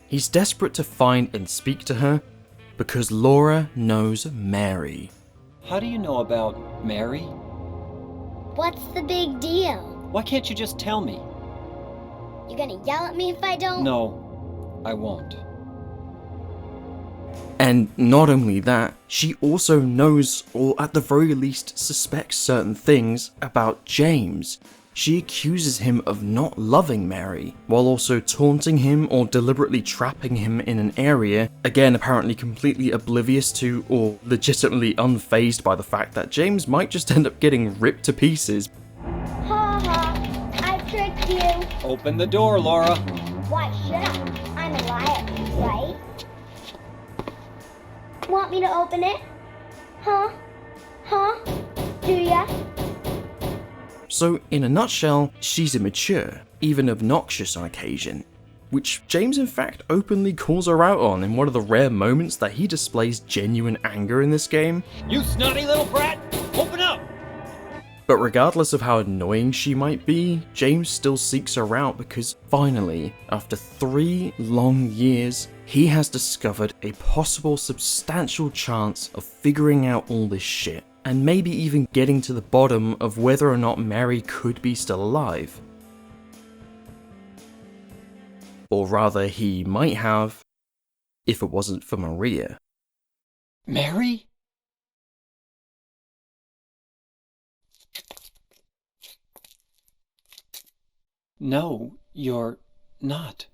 He's desperate to find and speak to her, because Laura knows Mary. How do you know about Mary? What's the big deal? Why can't you just tell me? You gonna yell at me if I don't? No, I won't. And not only that, she also knows, or at the very least suspects certain things about James. She accuses him of not loving Mary, while also taunting him or deliberately trapping him in an area, again apparently completely oblivious to or legitimately unfazed by the fact that James might just end up getting ripped to pieces. Ha ha, I tricked you. Open the door, Laura. Why should I? I'm a liar, right? Want me to open it? Huh? Do ya? So in a nutshell, she's immature, even obnoxious on occasion, which James in fact openly calls her out on in one of the rare moments that he displays genuine anger in this game. You snotty little brat! Open up! But regardless of how annoying she might be, James still seeks her out because finally, after 3 long years, he has discovered a possible substantial chance of figuring out all this shit, and maybe even getting to the bottom of whether or not Mary could be still alive. Or rather, he might have, if it wasn't for Maria. Mary? No, you're not.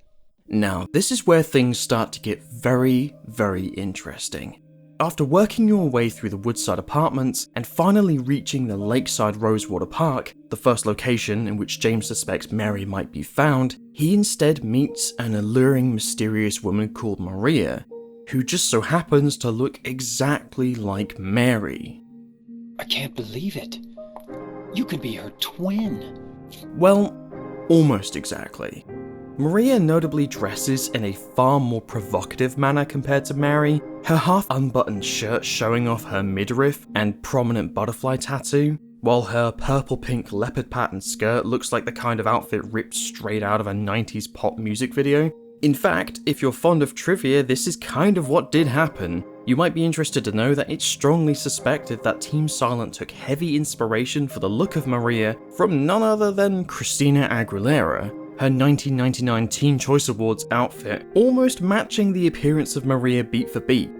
Now, this is where things start to get very, very interesting. After working your way through the Woodside apartments and finally reaching the Lakeside Rosewater Park, the first location in which James suspects Mary might be found, he instead meets an alluring, mysterious woman called Maria, who just so happens to look exactly like Mary. I can't believe it. You could be her twin. Well, almost exactly. Maria notably dresses in a far more provocative manner compared to Mary, her half-unbuttoned shirt showing off her midriff and prominent butterfly tattoo, while her purple-pink leopard pattern skirt looks like the kind of outfit ripped straight out of a 90s pop music video. In fact, if you're fond of trivia, this is kind of what did happen. You might be interested to know that it's strongly suspected that Team Silent took heavy inspiration for the look of Maria from none other than Christina Aguilera, her 1999 Teen Choice Awards outfit almost matching the appearance of Maria beat for beat.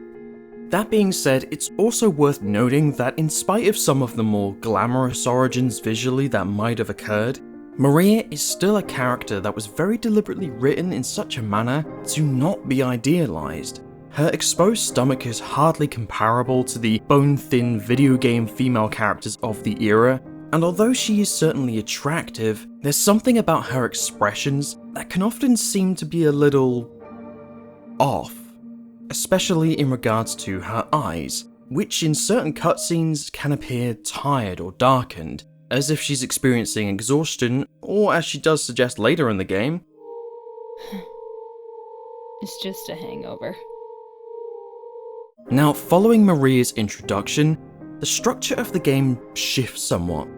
That being said, it's also worth noting that in spite of some of the more glamorous origins visually that might have occurred, Maria is still a character that was very deliberately written in such a manner to not be idealized. Her exposed stomach is hardly comparable to the bone-thin video game female characters of the era, and although she is certainly attractive, there's something about her expressions that can often seem to be a little off, especially in regards to her eyes, which in certain cutscenes can appear tired or darkened, as if she's experiencing exhaustion, or as she does suggest later in the game, It's just a hangover. Now, following Maria's introduction, the structure of the game shifts somewhat.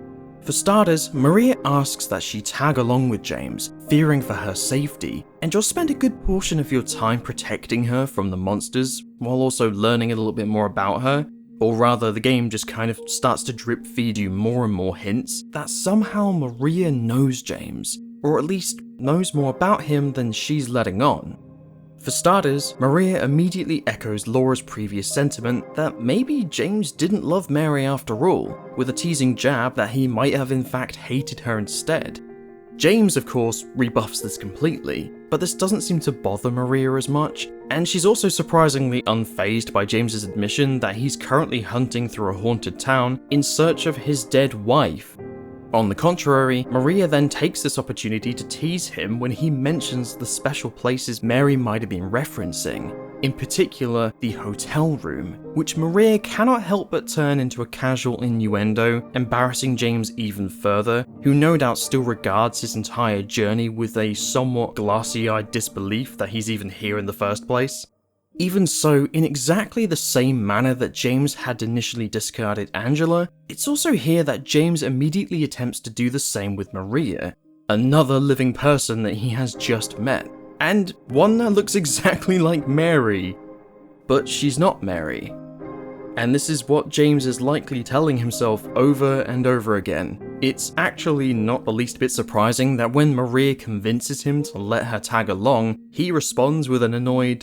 For starters, Maria asks that she tag along with James, fearing for her safety, and you'll spend a good portion of your time protecting her from the monsters, while also learning a little bit more about her. Or rather, the game just kind of starts to drip feed you more and more hints that somehow Maria knows James, or at least knows more about him than she's letting on. For starters, Maria immediately echoes Laura's previous sentiment that maybe James didn't love Mary after all, with a teasing jab that he might have in fact hated her instead. James, of course, rebuffs this completely, but this doesn't seem to bother Maria as much, and she's also surprisingly unfazed by James's admission that he's currently hunting through a haunted town in search of his dead wife. On the contrary, Maria then takes this opportunity to tease him when he mentions the special places Mary might have been referencing, in particular the hotel room, which Maria cannot help but turn into a casual innuendo, embarrassing James even further, who no doubt still regards his entire journey with a somewhat glassy-eyed disbelief that he's even here in the first place. Even so, in exactly the same manner that James had initially discarded Angela, it's also here that James immediately attempts to do the same with Maria, another living person that he has just met, and one that looks exactly like Mary. But she's not Mary. And this is what James is likely telling himself over and over again. It's actually not the least bit surprising that when Maria convinces him to let her tag along, he responds with an annoyed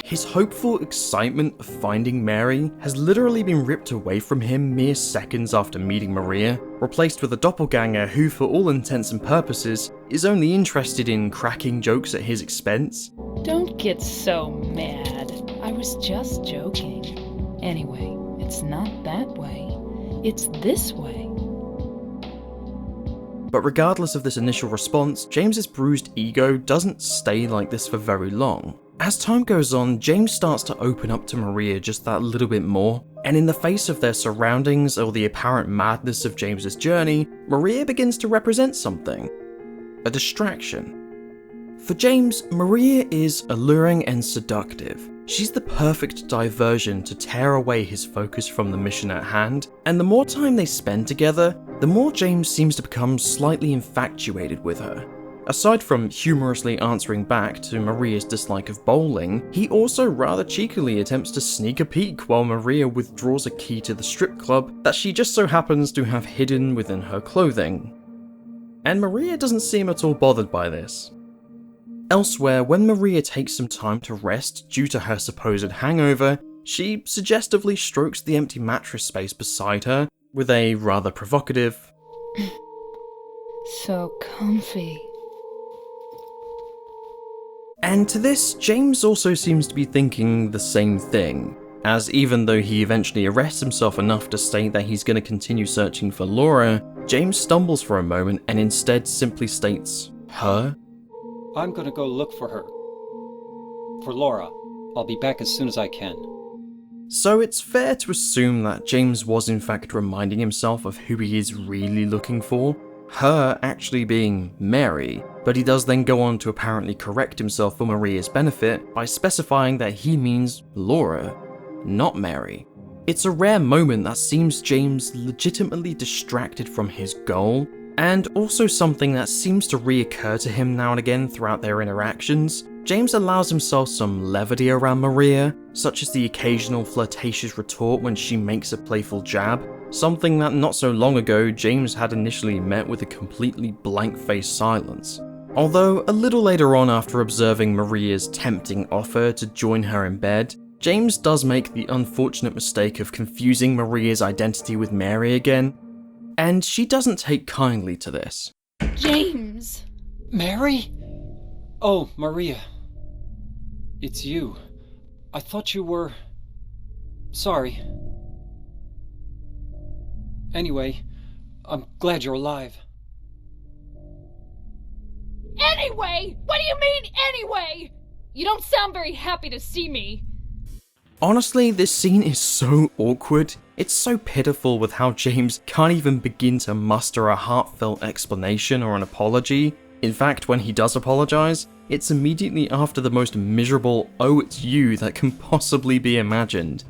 His hopeful excitement of finding Mary has literally been ripped away from him mere seconds after meeting Maria, replaced with a doppelganger who, for all intents and purposes, is only interested in cracking jokes at his expense. Don't get so mad. I was just joking. Anyway, it's not that way. It's this way. But regardless of this initial response, James's bruised ego doesn't stay like this for very long. As time goes on, James starts to open up to Maria just that little bit more, And in the face of their surroundings or the apparent madness of James's journey, Maria begins to represent something. A distraction. For James, Maria is alluring and seductive. She's the perfect diversion to tear away his focus from the mission at hand, and the more time they spend together, the more James seems to become slightly infatuated with her. Aside from humorously answering back to Maria's dislike of bowling, he also rather cheekily attempts to sneak a peek while Maria withdraws a key to the strip club that she just so happens to have hidden within her clothing. And Maria doesn't seem at all bothered by this. Elsewhere, when Maria takes some time to rest due to her supposed hangover, she suggestively strokes the empty mattress space beside her with a rather provocative, So comfy. And to this, James also seems to be thinking the same thing, as even though he eventually arrests himself enough to state that he's going to continue searching for Laura, James stumbles for a moment and instead simply states, her? I'm gonna go look for her. For Laura. I'll be back as soon as I can. So it's fair to assume that James was in fact reminding himself of who he is really looking for, her actually being Mary, but he does then go on to apparently correct himself for Maria's benefit by specifying that he means Laura, not Mary. It's a rare moment that seems James legitimately distracted from his goal, and also something that seems to reoccur to him now and again throughout their interactions. James allows himself some levity around Maria, such as the occasional flirtatious retort when she makes a playful jab, something that not so long ago James had initially met with a completely blank-faced silence. Although a little later on, after observing Maria's tempting offer to join her in bed, James does make the unfortunate mistake of confusing Maria's identity with Mary again, and she doesn't take kindly to this. James! Mary? Oh, Maria. It's you. I thought you were... Sorry. Anyway, I'm glad you're alive. Anyway? What do you mean, anyway? You don't sound very happy to see me. Honestly, this scene is so awkward. It's so pitiful with how James can't even begin to muster a heartfelt explanation or an apology. In fact, when he does apologize, it's immediately after the most miserable "oh it's you" that can possibly be imagined.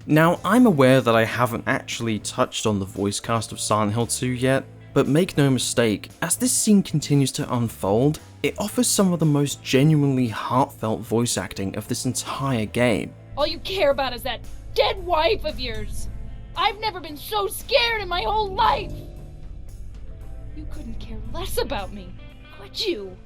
Now, I'm aware that I haven't actually touched on the voice cast of Silent Hill 2 yet, but make no mistake, as this scene continues to unfold, it offers some of the most genuinely heartfelt voice acting of this entire game. All you care about is that dead wife of yours. I've never been so scared in my whole life. You couldn't care less about me, could you?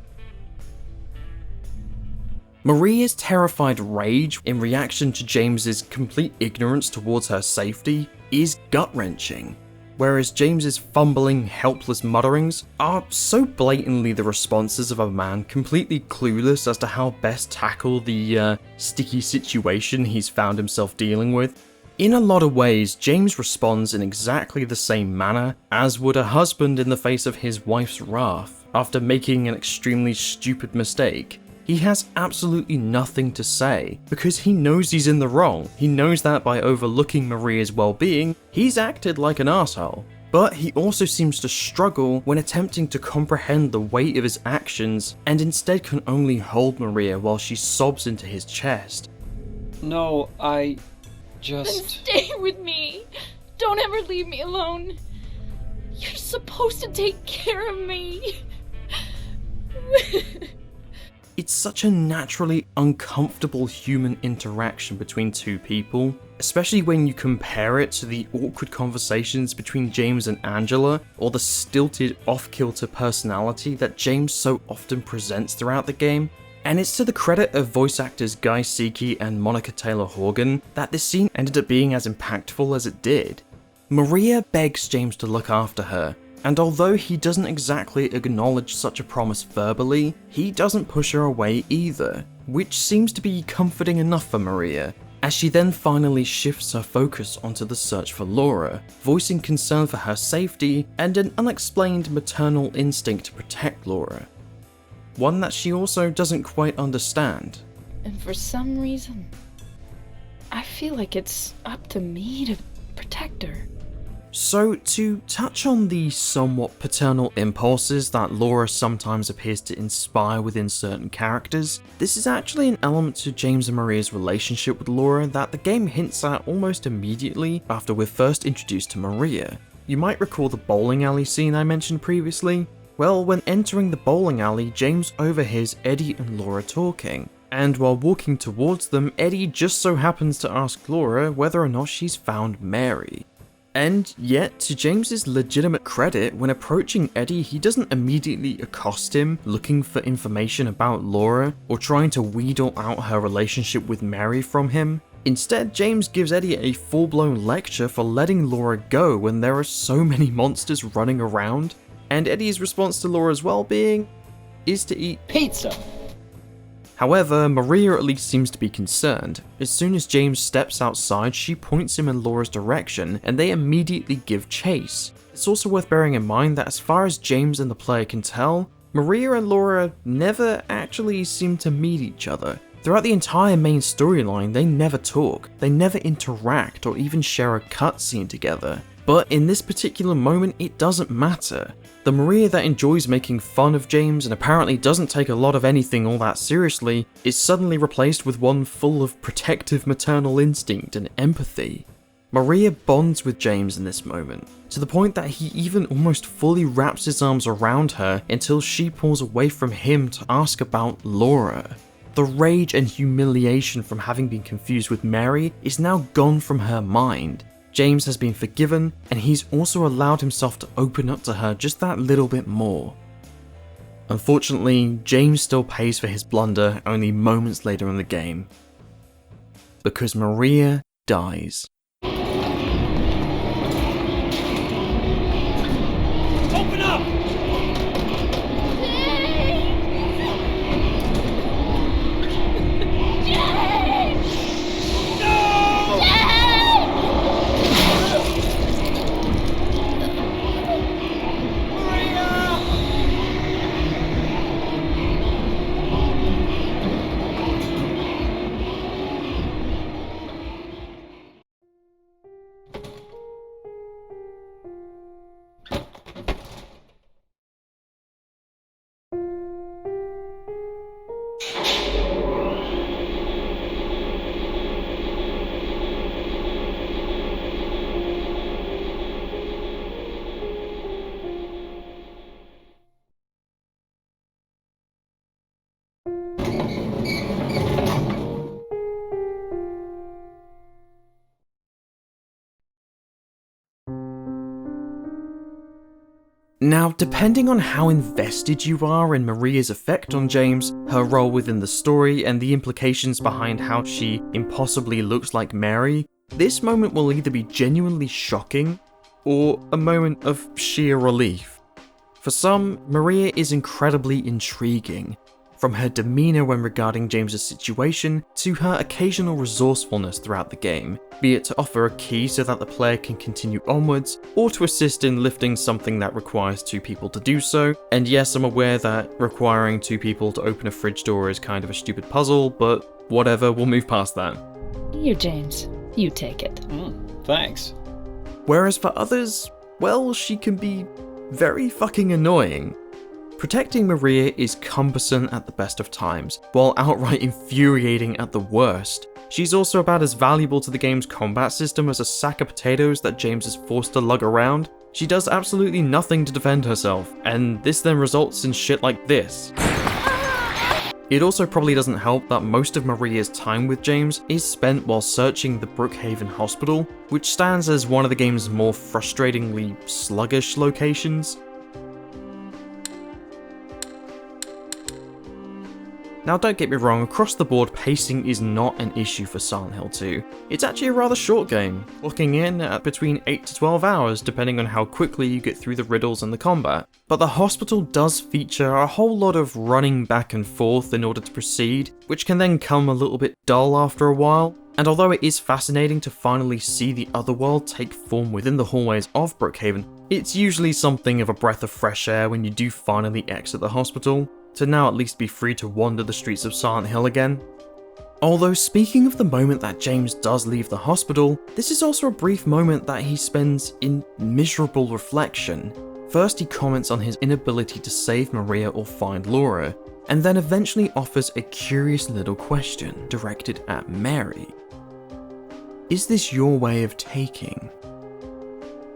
Maria's terrified rage in reaction to James's complete ignorance towards her safety is gut-wrenching, whereas James's fumbling, helpless mutterings are so blatantly the responses of a man completely clueless as to how best tackle the sticky situation he's found himself dealing with. In a lot of ways, James responds in exactly the same manner as would a husband in the face of his wife's wrath after making an extremely stupid mistake. He has absolutely nothing to say, because he knows he's in the wrong. He knows that by overlooking Maria's well-being, he's acted like an arsehole. But he also seems to struggle when attempting to comprehend the weight of his actions, and instead can only hold Maria while she sobs into his chest. No, I Then just... stay with me. Don't ever leave me alone. You're supposed to take care of me. It's such a naturally uncomfortable human interaction between two people, especially when you compare it to the awkward conversations between James and Angela, or the stilted, off-kilter personality that James so often presents throughout the game. And it's to the credit of voice actors Guy Seeke and Monica Taylor-Horgan that this scene ended up being as impactful as it did. Maria begs James to look after her, and although he doesn't exactly acknowledge such a promise verbally, he doesn't push her away either, which seems to be comforting enough for Maria, as she then finally shifts her focus onto the search for Laura, voicing concern for her safety and an unexplained maternal instinct to protect Laura. One that she also doesn't quite understand. And for some reason, I feel like it's up to me to protect her. So, to touch on the somewhat paternal impulses that Laura sometimes appears to inspire within certain characters, this is actually an element to James and Maria's relationship with Laura that the game hints at almost immediately after we're first introduced to Maria. You might recall the bowling alley scene I mentioned previously. Well, when entering the bowling alley, James overhears Eddie and Laura talking. And while walking towards them, Eddie just so happens to ask Laura whether or not she's found Mary. And yet, to James's legitimate credit, when approaching Eddie, he doesn't immediately accost him looking for information about Laura or trying to wheedle out her relationship with Mary from him. Instead, James gives Eddie a full-blown lecture for letting Laura go when there are so many monsters running around, and Eddie's response to Laura's well-being is to eat Pizza! However, Maria at least seems to be concerned. As soon as James steps outside, she points him in Laura's direction, and they immediately give chase. It's also worth bearing in mind that as far as James and the player can tell, Maria and Laura never actually seem to meet each other. Throughout the entire main storyline, they never talk, they never interact or even share a cutscene together. But in this particular moment, it doesn't matter. The Maria that enjoys making fun of James and apparently doesn't take a lot of anything all that seriously is suddenly replaced with one full of protective maternal instinct and empathy. Maria bonds with James in this moment, to the point that he even almost fully wraps his arms around her until she pulls away from him to ask about Laura. The rage and humiliation from having been confused with Mary is now gone from her mind. James has been forgiven, and he's also allowed himself to open up to her just that little bit more. Unfortunately, James still pays for his blunder only moments later in the game, because Maria dies. Open up! Now, depending on how invested you are in Maria's effect on James, her role within the story, and the implications behind how she impossibly looks like Mary, this moment will either be genuinely shocking, or a moment of sheer relief. For some, Maria is incredibly intriguing, from her demeanour when regarding James's situation to her occasional resourcefulness throughout the game, be it to offer a key so that the player can continue onwards, or to assist in lifting something that requires two people to do so. And yes, I'm aware that requiring two people to open a fridge door is kind of a stupid puzzle, but whatever, we'll move past that. Here, James. You take it. Thanks. Whereas for others, well, she can be very fucking annoying. Protecting Maria is cumbersome at the best of times, while outright infuriating at the worst. She's also about as valuable to the game's combat system as a sack of potatoes that James is forced to lug around. She does absolutely nothing to defend herself, and this then results in shit like this. It also probably doesn't help that most of Maria's time with James is spent while searching the Brookhaven Hospital, which stands as one of the game's more frustratingly sluggish locations. Now don't get me wrong, across the board pacing is not an issue for Silent Hill 2. It's actually a rather short game, clocking in at between 8 to 12 hours depending on how quickly you get through the riddles and the combat. But the hospital does feature a whole lot of running back and forth in order to proceed, which can then come a little bit dull after a while. And although it is fascinating to finally see the otherworld take form within the hallways of Brookhaven, it's usually something of a breath of fresh air when you do finally exit the hospital, to now at least be free to wander the streets of Silent Hill again. Although speaking of the moment that James does leave the hospital, this is also a brief moment that he spends in miserable reflection. First he comments on his inability to save Maria or find Laura, and then eventually offers a curious little question directed at Mary. Is this your way of taking?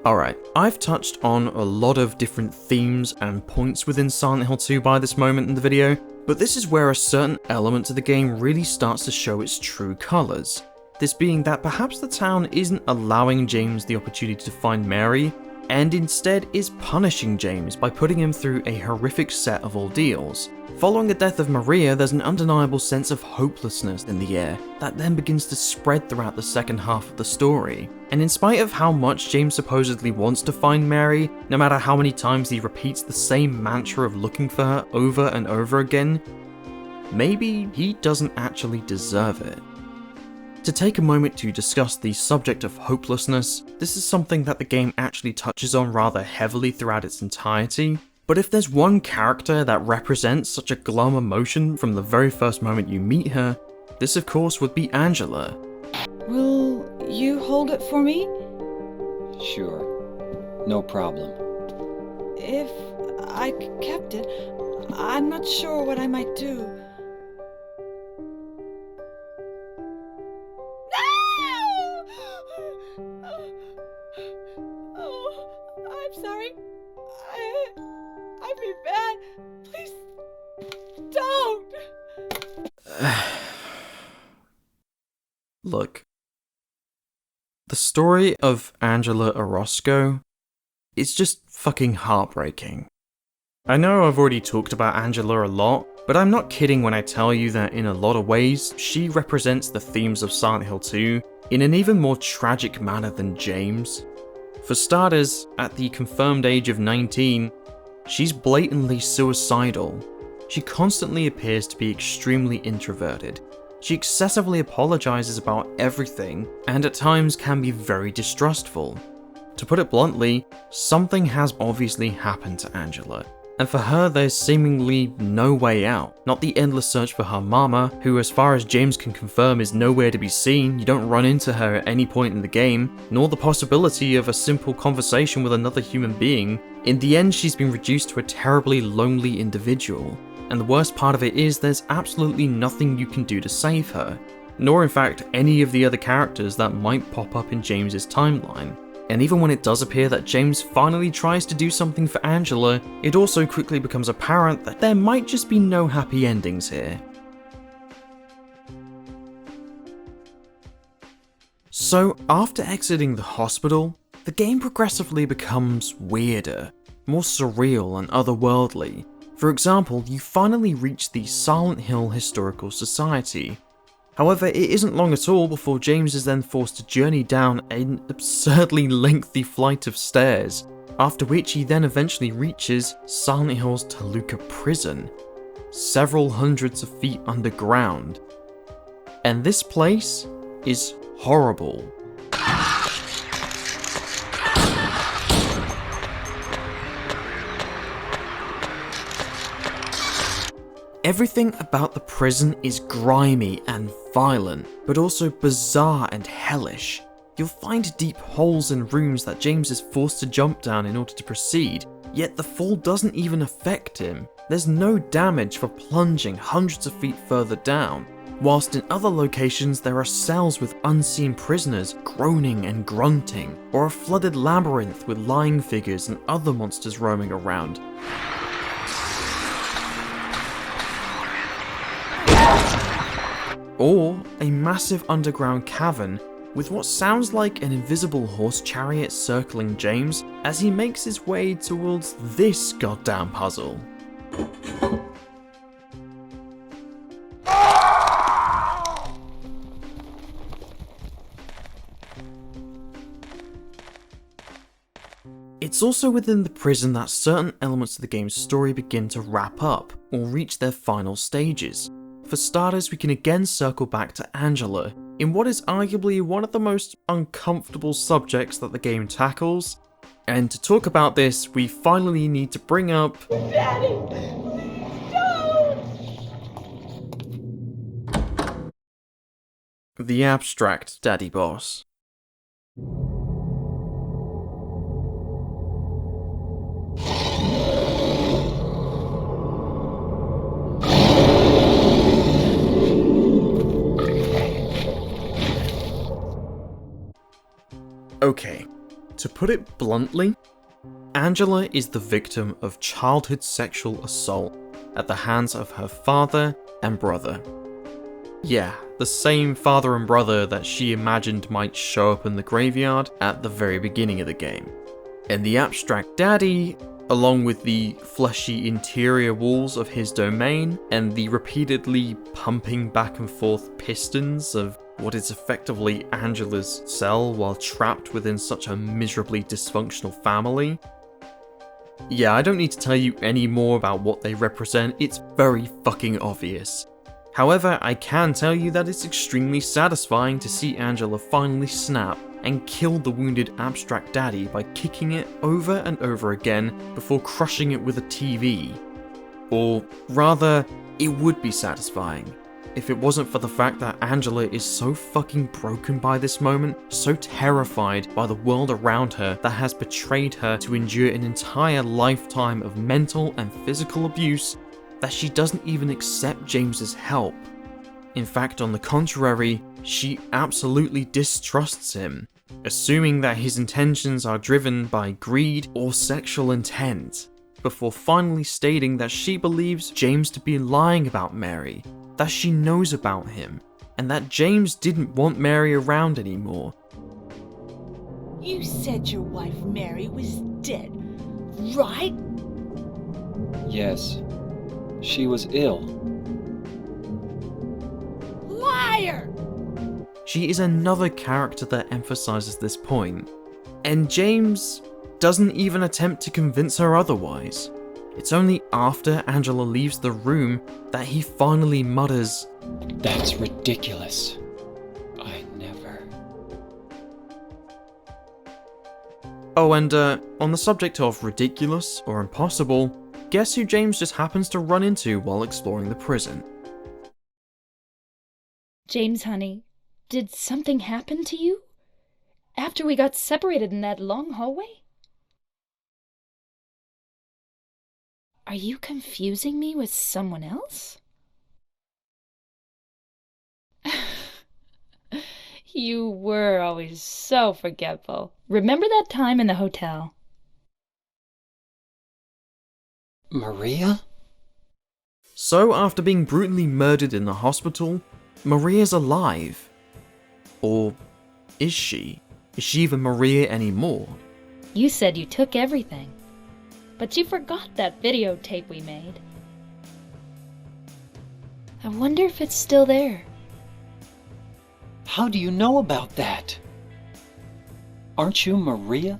Alright, I've touched on a lot of different themes and points within Silent Hill 2 by this moment in the video, but this is where a certain element of the game really starts to show its true colours. This being that perhaps the town isn't allowing James the opportunity to find Mary, and instead is punishing James by putting him through a horrific set of ordeals. Following the death of Maria, there's an undeniable sense of hopelessness in the air that then begins to spread throughout the second half of the story. And in spite of how much James supposedly wants to find Mary, no matter how many times he repeats the same mantra of looking for her over and over again, maybe he doesn't actually deserve it. To take a moment to discuss the subject of hopelessness, this is something that the game actually touches on rather heavily throughout its entirety, but if there's one character that represents such a glum emotion from the very first moment you meet her, this of course would be Angela. Will you hold it for me? Sure. No problem. If I kept it, I'm not sure what I might do. I'm sorry. I feel bad. Please don't. Look, the story of Angela Orozco is just fucking heartbreaking. I know I've already talked about Angela a lot, but I'm not kidding when I tell you that in a lot of ways, she represents the themes of Silent Hill 2 in an even more tragic manner than James. For starters, at the confirmed age of 19, she's blatantly suicidal. She constantly appears to be extremely introverted. She excessively apologizes about everything, and at times can be very distrustful. To put it bluntly, something has obviously happened to Angela, and for her there's seemingly no way out. Not the endless search for her mama, who as far as James can confirm is nowhere to be seen, you don't run into her at any point in the game, nor the possibility of a simple conversation with another human being. In the end, she's been reduced to a terribly lonely individual, and the worst part of it is there's absolutely nothing you can do to save her, nor in fact any of the other characters that might pop up in James's timeline. And even when it does appear that James finally tries to do something for Angela, it also quickly becomes apparent that there might just be no happy endings here. So after exiting the hospital, the game progressively becomes weirder, more surreal and otherworldly. For example, you finally reach the Silent Hill Historical Society. However, it isn't long at all before James is then forced to journey down an absurdly lengthy flight of stairs, after which he then eventually reaches Silent Hill's Toluca prison, several hundreds of feet underground. And this place is horrible. Everything about the prison is grimy and violent, but also bizarre and hellish. You'll find deep holes in rooms that James is forced to jump down in order to proceed, yet the fall doesn't even affect him. There's no damage for plunging hundreds of feet further down, whilst in other locations there are cells with unseen prisoners groaning and grunting, or a flooded labyrinth with lying figures and other monsters roaming around. Or a massive underground cavern with what sounds like an invisible horse chariot circling James as he makes his way towards this goddamn puzzle. It's also within the prison that certain elements of the game's story begin to wrap up or reach their final stages. For starters, we can again circle back to Angela, in what is arguably one of the most uncomfortable subjects that the game tackles. And to talk about this, we finally need to bring up... Daddy, please don't! the abstract daddy boss. Okay, to put it bluntly, Angela is the victim of childhood sexual assault at the hands of her father and brother. Yeah, the same father and brother that she imagined might show up in the graveyard at the very beginning of the game. And the abstract daddy, along with the fleshy interior walls of his domain and the repeatedly pumping back and forth pistons of what is effectively Angela's cell while trapped within such a miserably dysfunctional family. Yeah, I don't need to tell you any more about what they represent, it's very fucking obvious. However, I can tell you that it's extremely satisfying to see Angela finally snap and kill the wounded abstract daddy by kicking it over and over again before crushing it with a TV. Or rather, it would be satisfying if it wasn't for the fact that Angela is so fucking broken by this moment, so terrified by the world around her that has betrayed her to endure an entire lifetime of mental and physical abuse, that she doesn't even accept James's help. In fact, on the contrary, she absolutely distrusts him, assuming that his intentions are driven by greed or sexual intent, before finally stating that she believes James to be lying about Mary, that she knows about him, and that James didn't want Mary around anymore. You said your wife Mary was dead, right? Yes. She was ill. Liar! She is another character that emphasizes this point, and James doesn't even attempt to convince her otherwise. It's only after Angela leaves the room that he finally mutters, "That's ridiculous. I never..." Oh, and on the subject of ridiculous or impossible, guess who James just happens to run into while exploring the prison? James, honey, did something happen to you? After we got separated in that long hallway? Are you confusing me with someone else? You were always so forgetful. Remember that time in the hotel? Maria? So, after being brutally murdered in the hospital, Maria's alive. Or is she? Is she even Maria anymore? You said you took everything. But you forgot that videotape we made. I wonder if it's still there. How do you know about that? Aren't you Maria?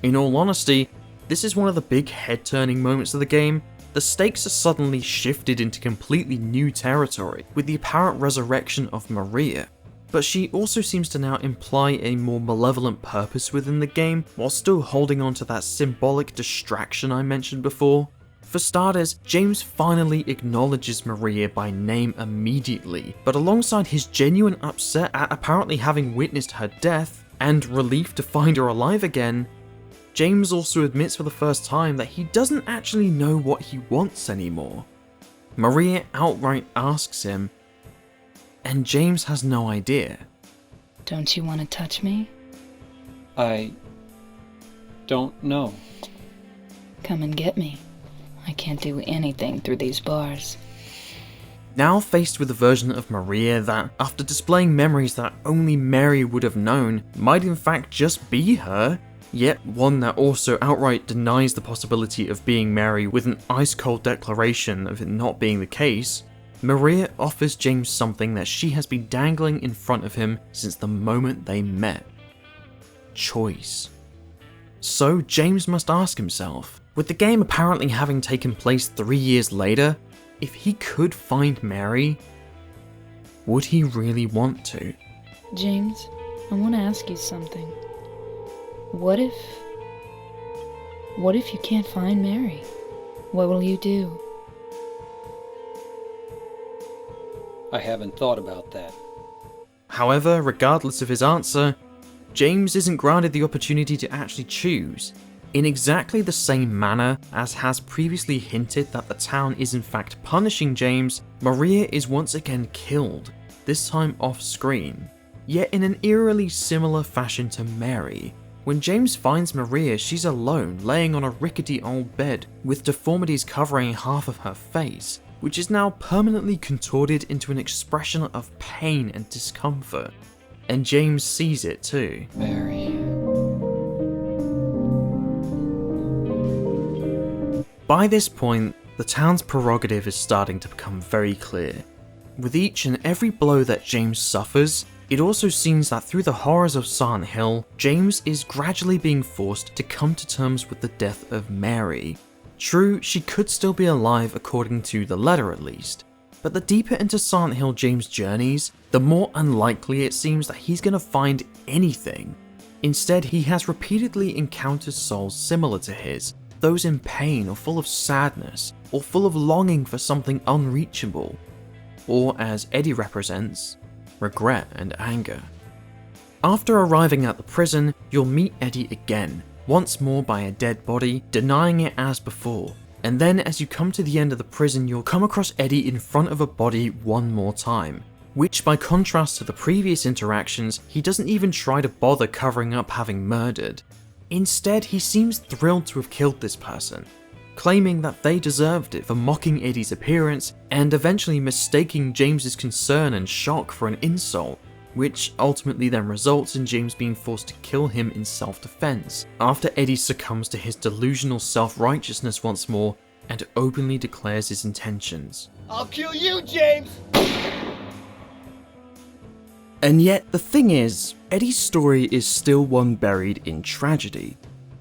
In all honesty, this is one of the big head-turning moments of the game. The stakes are suddenly shifted into completely new territory with the apparent resurrection of Maria. But she also seems to now imply a more malevolent purpose within the game, while still holding on to that symbolic distraction I mentioned before. For starters, James finally acknowledges Maria by name immediately, but alongside his genuine upset at apparently having witnessed her death, and relief to find her alive again, James also admits for the first time that he doesn't actually know what he wants anymore. Maria outright asks him, and James has no idea. Don't you want to touch me? I don't know. Come and get me. I can't do anything through these bars. Now faced with a version of Maria that, after displaying memories that only Mary would have known, might in fact just be her, yet one that also outright denies the possibility of being Mary with an ice-cold declaration of it not being the case, Maria offers James something that she has been dangling in front of him since the moment they met. Choice. So James must ask himself, with the game apparently having taken place 3 years later, if he could find Mary, would he really want to? James, I want to ask you something. What if you can't find Mary? What will you do? I haven't thought about that. However, regardless of his answer, James isn't granted the opportunity to actually choose. In exactly the same manner as has previously hinted that the town is in fact punishing James, Maria is once again killed, this time off screen. Yet in an eerily similar fashion to Mary. When James finds Maria, she's alone, laying on a rickety old bed, with deformities covering half of her face, which is now permanently contorted into an expression of pain and discomfort. And James sees it too. Mary. By this point, the town's prerogative is starting to become very clear. With each and every blow that James suffers, it also seems that through the horrors of Silent Hill, James is gradually being forced to come to terms with the death of Mary. True, she could still be alive according to the letter at least, but the deeper into Silent Hill James journeys, the more unlikely it seems that he's going to find anything. Instead, he has repeatedly encountered souls similar to his, those in pain or full of sadness, or full of longing for something unreachable, or as Eddie represents, regret and anger. After arriving at the prison, you'll meet Eddie again, once more by a dead body, denying it as before, and then as you come to the end of the prison you'll come across Eddie in front of a body one more time, which by contrast to the previous interactions, he doesn't even try to bother covering up having murdered. Instead, he seems thrilled to have killed this person, claiming that they deserved it for mocking Eddie's appearance and eventually mistaking James's concern and shock for an insult, which ultimately then results in James being forced to kill him in self-defense, after Eddie succumbs to his delusional self-righteousness once more and openly declares his intentions. I'll kill you, James! And yet, the thing is, Eddie's story is still one buried in tragedy.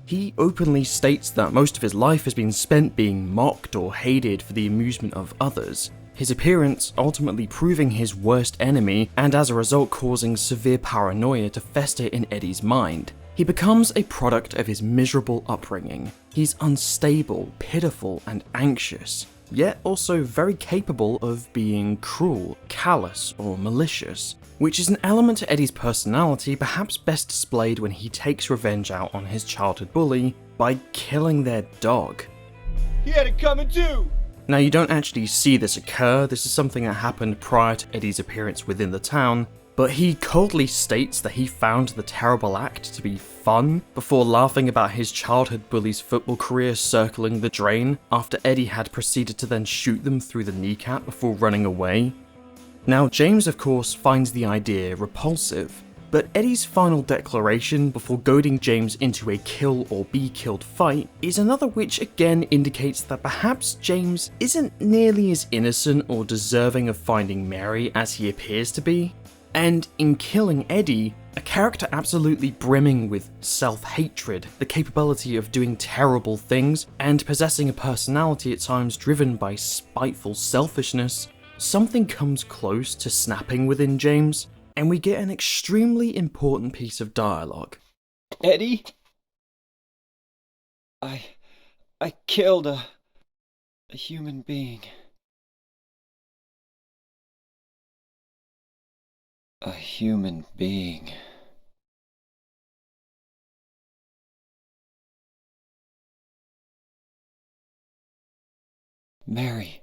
He openly states that most of his life has been spent being mocked or hated for the amusement of others, his appearance ultimately proving his worst enemy and as a result causing severe paranoia to fester in Eddie's mind. He becomes a product of his miserable upbringing. He's unstable, pitiful, and anxious, yet also very capable of being cruel, callous, or malicious, which is an element to Eddie's personality perhaps best displayed when he takes revenge out on his childhood bully by killing their dog. He had it coming too! Now you don't actually see this occur, this is something that happened prior to Eddie's appearance within the town, but he coldly states that he found the terrible act to be fun before laughing about his childhood bully's football career circling the drain after Eddie had proceeded to then shoot them through the kneecap before running away. Now James of course finds the idea repulsive, but Eddie's final declaration before goading James into a kill or be killed fight is another which again indicates that perhaps James isn't nearly as innocent or deserving of finding Mary as he appears to be. And in killing Eddie, a character absolutely brimming with self-hatred, the capability of doing terrible things, and possessing a personality at times driven by spiteful selfishness, something comes close to snapping within James, and we get an extremely important piece of dialogue. Eddie? I killed a human being. A human being. Mary.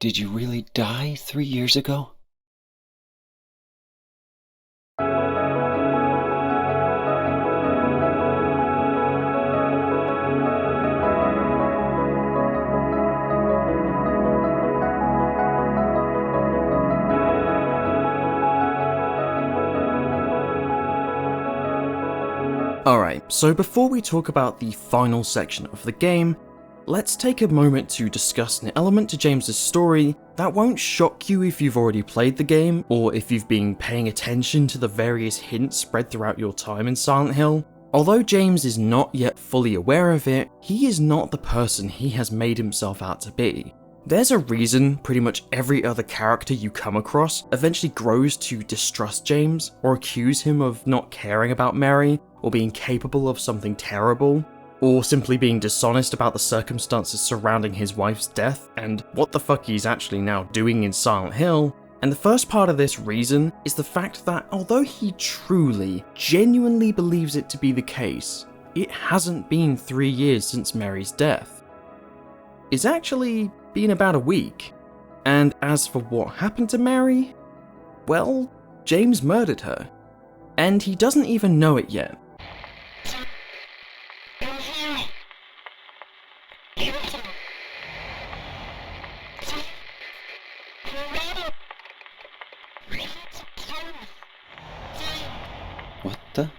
Did you really die 3 years ago? Alright, so before we talk about the final section of the game, let's take a moment to discuss an element to James's story that won't shock you if you've already played the game, or if you've been paying attention to the various hints spread throughout your time in Silent Hill. Although James is not yet fully aware of it, he is not the person he has made himself out to be. There's a reason pretty much every other character you come across eventually grows to distrust James, or accuse him of not caring about Mary, or being capable of something terrible. or simply being dishonest about the circumstances surrounding his wife's death and what the fuck he's actually now doing in Silent Hill. And the first part of this reason is the fact that although he truly, genuinely believes it to be the case, it hasn't been 3 years since Mary's death. It's actually been about a week. And as for what happened to Mary, well, James murdered her. And he doesn't even know it yet. What the?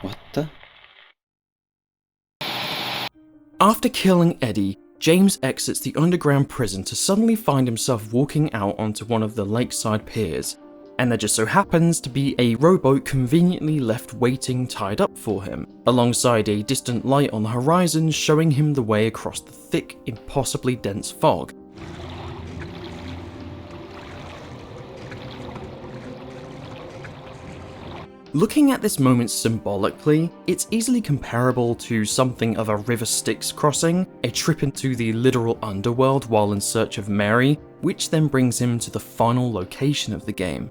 What the? After killing Eddie, James exits the underground prison to suddenly find himself walking out onto one of the lakeside piers, and there just so happens to be a rowboat conveniently left waiting tied up for him, alongside a distant light on the horizon showing him the way across the thick, impossibly dense fog. Looking at this moment symbolically, it's easily comparable to something of a river Styx crossing, a trip into the literal underworld while in search of Mary, which then brings him to the final location of the game,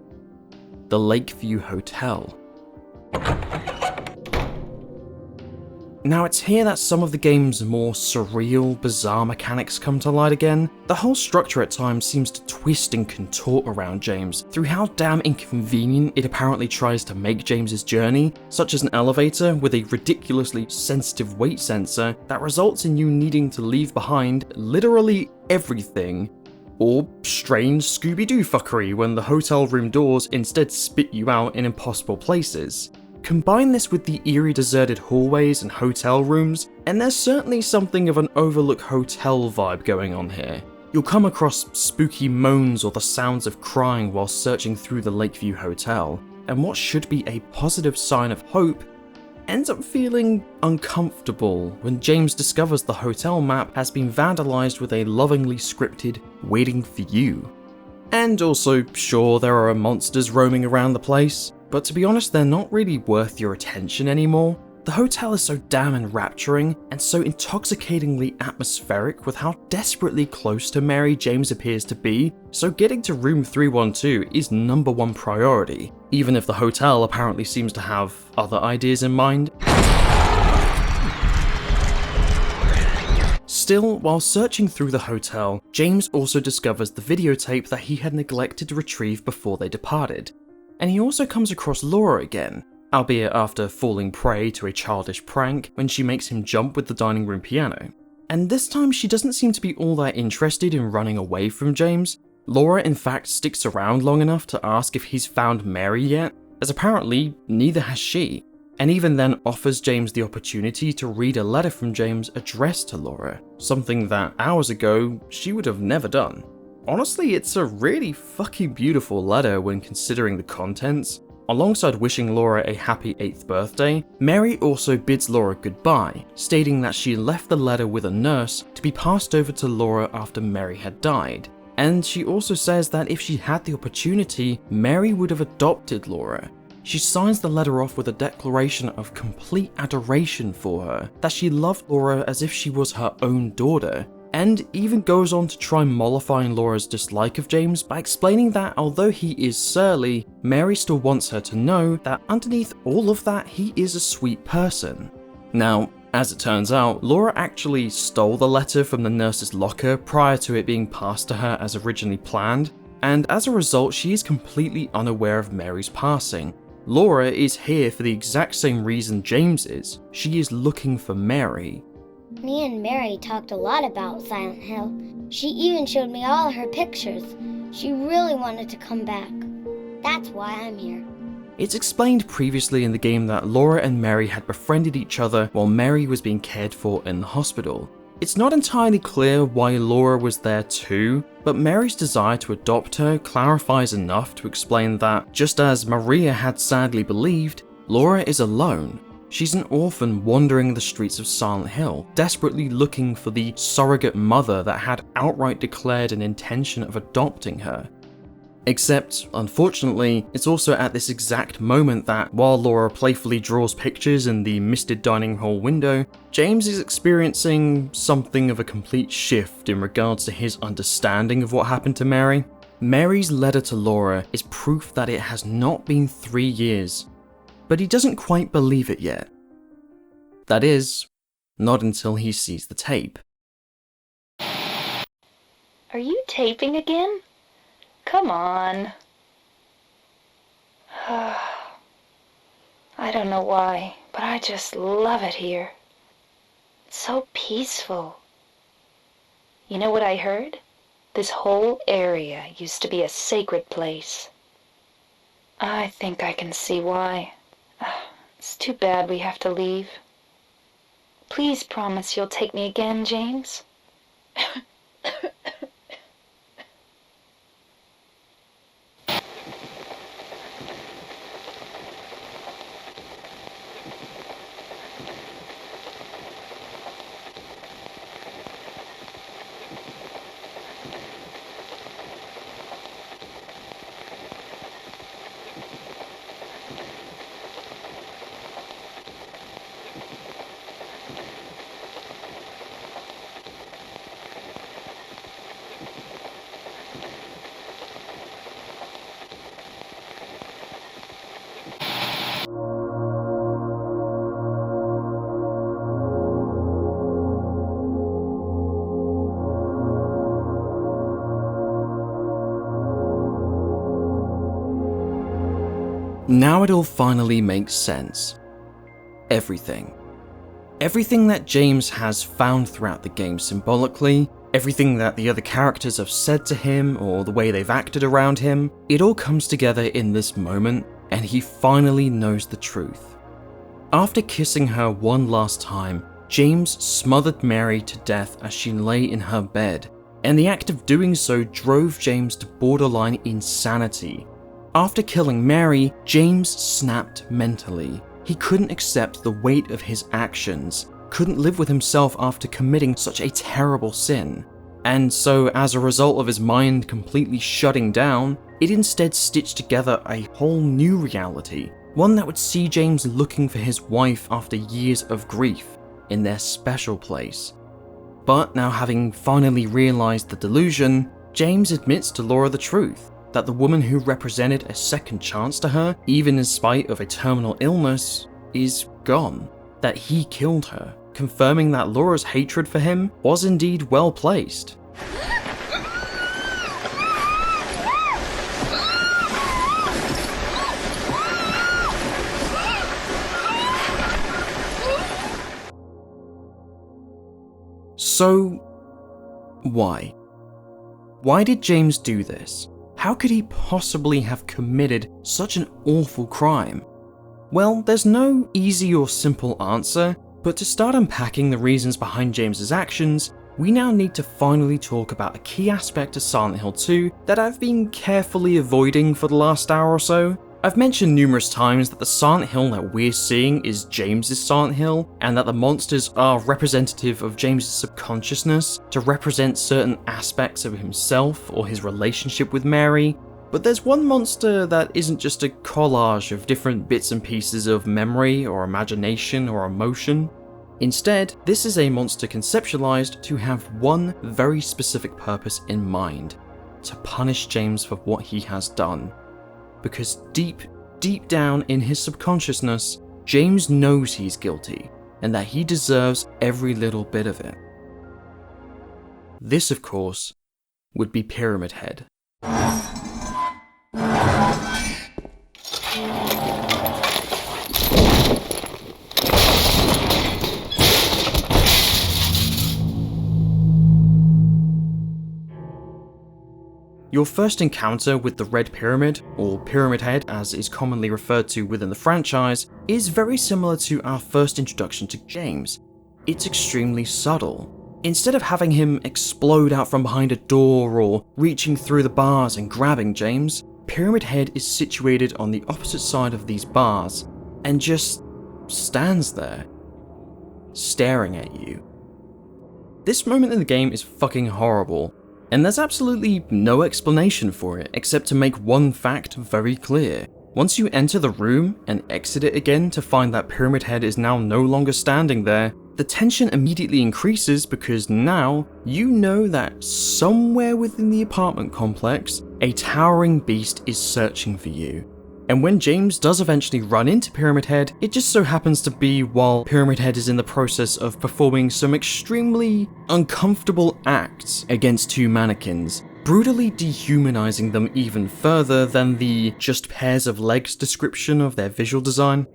the Lakeview Hotel. Now it's here that some of the game's more surreal, bizarre mechanics come to light again. The whole structure at times seems to twist and contort around James through how damn inconvenient it apparently tries to make James's journey, such as an elevator with a ridiculously sensitive weight sensor that results in you needing to leave behind literally everything, or strange Scooby-Doo fuckery when the hotel room doors instead spit you out in impossible places. Combine this with the eerie deserted hallways and hotel rooms, and there's certainly something of an overlook hotel vibe going on here. You'll come across spooky moans or the sounds of crying while searching through the Lakeview Hotel, and what should be a positive sign of hope ends up feeling uncomfortable when James discovers the hotel map has been vandalized with a lovingly scripted "waiting for you." And also, sure, there are monsters roaming around the place, but to be honest, they're not really worth your attention anymore. The hotel is so damn enrapturing and so intoxicatingly atmospheric with how desperately close to Mary James appears to be, so getting to room 312 is #1 priority, even if the hotel apparently seems to have other ideas in mind. Still, while searching through the hotel, James also discovers the videotape that he had neglected to retrieve before they departed. And he also comes across Laura again, albeit after falling prey to a childish prank when she makes him jump with the dining room piano. And this time she doesn't seem to be all that interested in running away from James. Laura in fact sticks around long enough to ask if he's found Mary yet, as apparently neither has she, and even then offers James the opportunity to read a letter from James addressed to Laura, something that hours ago she would have never done. Honestly, it's a really fucking beautiful letter when considering the contents. Alongside wishing Laura a happy 8th birthday, Mary also bids Laura goodbye, stating that she left the letter with a nurse to be passed over to Laura after Mary had died. And she also says that if she had the opportunity, Mary would have adopted Laura. She signs the letter off with a declaration of complete adoration for her, that she loved Laura as if she was her own daughter, and even goes on to try mollifying Laura's dislike of James by explaining that although he is surly, Mary still wants her to know that underneath all of that he is a sweet person. Now, as it turns out, Laura actually stole the letter from the nurse's locker prior to it being passed to her as originally planned, and as a result she is completely unaware of Mary's passing. Laura is here for the exact same reason James is. She is looking for Mary. Me and Mary talked a lot about Silent Hill. She even showed me all her pictures. She really wanted to come back. That's why I'm here. It's explained previously in the game that Laura and Mary had befriended each other while Mary was being cared for in the hospital. It's not entirely clear why Laura was there too, but Mary's desire to adopt her clarifies enough to explain that, just as Maria had sadly believed, Laura is alone. She's an orphan wandering the streets of Silent Hill, desperately looking for the surrogate mother that had outright declared an intention of adopting her. Except, unfortunately, it's also at this exact moment that, while Laura playfully draws pictures in the misted dining hall window, James is experiencing something of a complete shift in regards to his understanding of what happened to Mary. Mary's letter to Laura is proof that it has not been 3 years, but he doesn't quite believe it yet. That is, not until he sees the tape. Are you taping again? Come on. I don't know why, but I just love it here. It's so peaceful. You know what I heard? This whole area used to be a sacred place. I think I can see why. It's too bad we have to leave. Please promise you'll take me again, James. Now it all finally makes sense. Everything. Everything that James has found throughout the game symbolically, everything that the other characters have said to him or the way they've acted around him, it all comes together in this moment and he finally knows the truth. After kissing her one last time, James smothered Mary to death as she lay in her bed, and the act of doing so drove James to borderline insanity. After killing Mary, James snapped mentally. He couldn't accept the weight of his actions, couldn't live with himself after committing such a terrible sin. And so, as a result of his mind completely shutting down, it instead stitched together a whole new reality, one that would see James looking for his wife after years of grief, in their special place. But now having finally realized the delusion, James admits to Laura the truth, that the woman who represented a second chance to her, even in spite of a terminal illness, is gone, that he killed her, confirming that Laura's hatred for him was indeed well placed. So, why? Why did James do this? How could he possibly have committed such an awful crime? Well, there's no easy or simple answer, but to start unpacking the reasons behind James's actions, we now need to finally talk about a key aspect of Silent Hill 2 that I've been carefully avoiding for the last hour or so. I've mentioned numerous times that the Silent Hill that we're seeing is James's Silent Hill, and that the monsters are representative of James's subconsciousness to represent certain aspects of himself or his relationship with Mary. But there's one monster that isn't just a collage of different bits and pieces of memory or imagination or emotion. Instead, this is a monster conceptualized to have one very specific purpose in mind: to punish James for what he has done. Because deep down in his subconsciousness, James knows he's guilty, and that he deserves every little bit of it. This, of course, would be Pyramid Head. Your first encounter with the Red Pyramid, or Pyramid Head as is commonly referred to within the franchise, is very similar to our first introduction to James. It's extremely subtle. Instead of having him explode out from behind a door or reaching through the bars and grabbing James, Pyramid Head is situated on the opposite side of these bars, and just stands there, staring at you. This moment in the game is fucking horrible, and there's absolutely no explanation for it except to make one fact very clear. Once you enter the room and exit it again to find that Pyramid Head is now no longer standing there, the tension immediately increases because now you know that somewhere within the apartment complex, a towering beast is searching for you. And when James does eventually run into Pyramid Head, it just so happens to be while Pyramid Head is in the process of performing some extremely uncomfortable acts against two mannequins, brutally dehumanizing them even further than the just pairs of legs description of their visual design.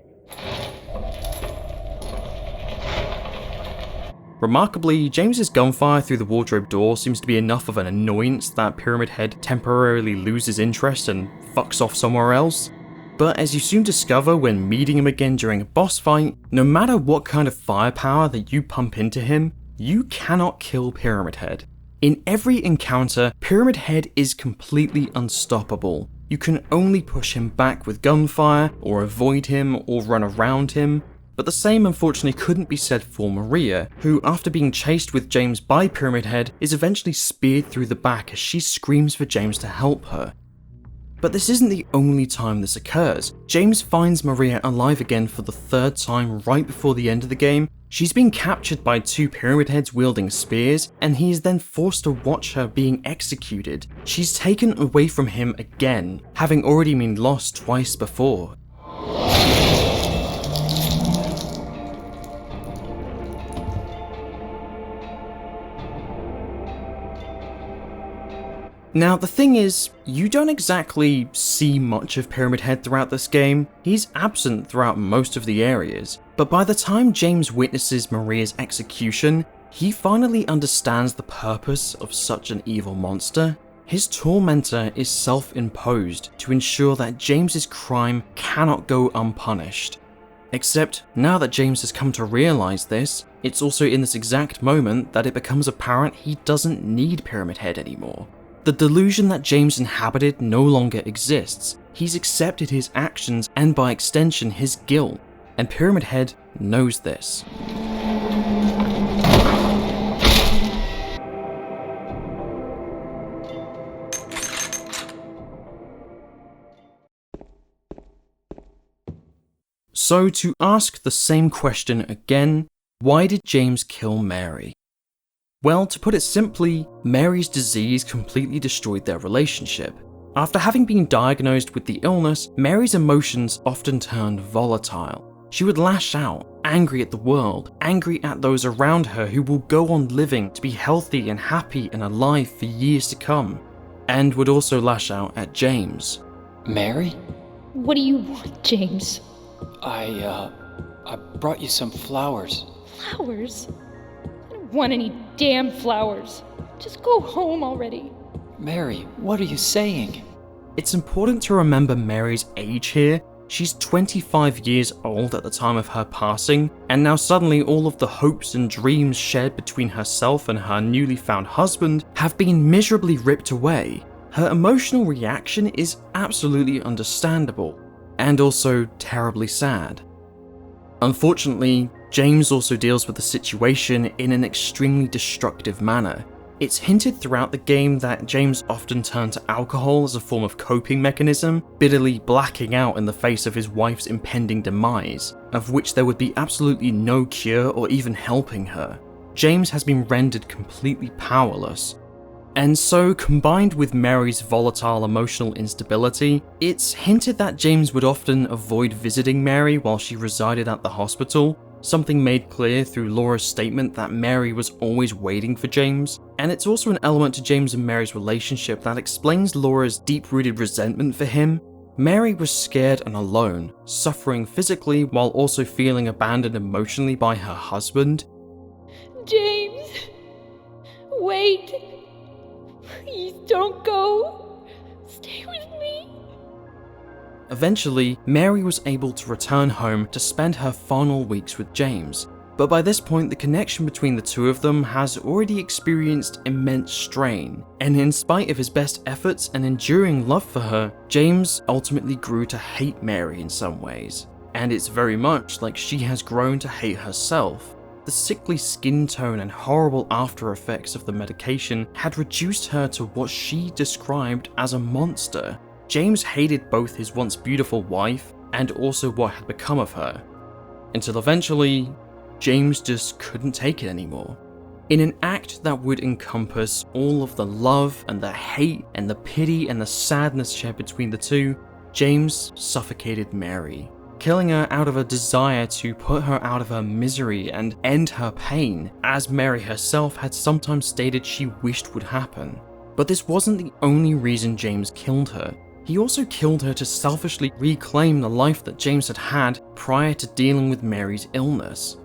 Remarkably, James's gunfire through the wardrobe door seems to be enough of an annoyance that Pyramid Head temporarily loses interest and fucks off somewhere else. But as you soon discover when meeting him again during a boss fight, no matter what kind of firepower that you pump into him, you cannot kill Pyramid Head. In every encounter, Pyramid Head is completely unstoppable. You can only push him back with gunfire, or avoid him, or run around him. But the same unfortunately couldn't be said for Maria, who after being chased with James by Pyramid Head is eventually speared through the back as she screams for James to help her. But this isn't the only time this occurs. James finds Maria alive again for the third time right before the end of the game. She's been captured by two Pyramid Heads wielding spears, and he is then forced to watch her being executed. She's taken away from him again, having already been lost twice before. Now the thing is, you don't exactly see much of Pyramid Head throughout this game. He's absent throughout most of the areas, but by the time James witnesses Maria's execution, he finally understands the purpose of such an evil monster. His tormentor is self-imposed to ensure that James's crime cannot go unpunished. Except, now that James has come to realize this, it's also in this exact moment that it becomes apparent he doesn't need Pyramid Head anymore. The delusion that James inhabited no longer exists. He's accepted his actions and by extension his guilt, and Pyramid Head knows this. So to ask the same question again, why did James kill Mary? Well, to put it simply, Mary's disease completely destroyed their relationship. After having been diagnosed with the illness, Mary's emotions often turned volatile. She would lash out, angry at the world, angry at those around her who will go on living to be healthy and happy and alive for years to come, and would also lash out at James. Mary? What do you want, James? I brought you some flowers. Flowers? I don't want any damn flowers. Just go home already. Mary, what are you saying? It's important to remember Mary's age here. She's 25 years old at the time of her passing, and now suddenly all of the hopes and dreams shared between herself and her newly found husband have been miserably ripped away. Her emotional reaction is absolutely understandable, and also terribly sad. Unfortunately, James also deals with the situation in an extremely destructive manner. It's hinted throughout the game that James often turned to alcohol as a form of coping mechanism, bitterly blacking out in the face of his wife's impending demise, of which there would be absolutely no cure or even helping her. James has been rendered completely powerless. And so, combined with Mary's volatile emotional instability, it's hinted that James would often avoid visiting Mary while she resided at the hospital, something made clear through Laura's statement that Mary was always waiting for James. And it's also an element to James and Mary's relationship that explains Laura's deep-rooted resentment for him. Mary was scared and alone, suffering physically while also feeling abandoned emotionally by her husband. James! Wait! Please don't go! Stay with me! Eventually, Mary was able to return home to spend her final weeks with James, but by this point the connection between the two of them has already experienced immense strain, and in spite of his best efforts and enduring love for her, James ultimately grew to hate Mary in some ways. and it's very much like she has grown to hate herself. The sickly skin tone and horrible after effects of the medication had reduced her to what she described as a monster. James hated both his once beautiful wife and also what had become of her, until eventually, James just couldn't take it anymore. In an act that would encompass all of the love and the hate and the pity and the sadness shared between the two, James suffocated Mary, killing her out of a desire to put her out of her misery and end her pain, as Mary herself had sometimes stated she wished would happen. But this wasn't the only reason James killed her. He also killed her to selfishly reclaim the life that James had had prior to dealing with Mary's illness.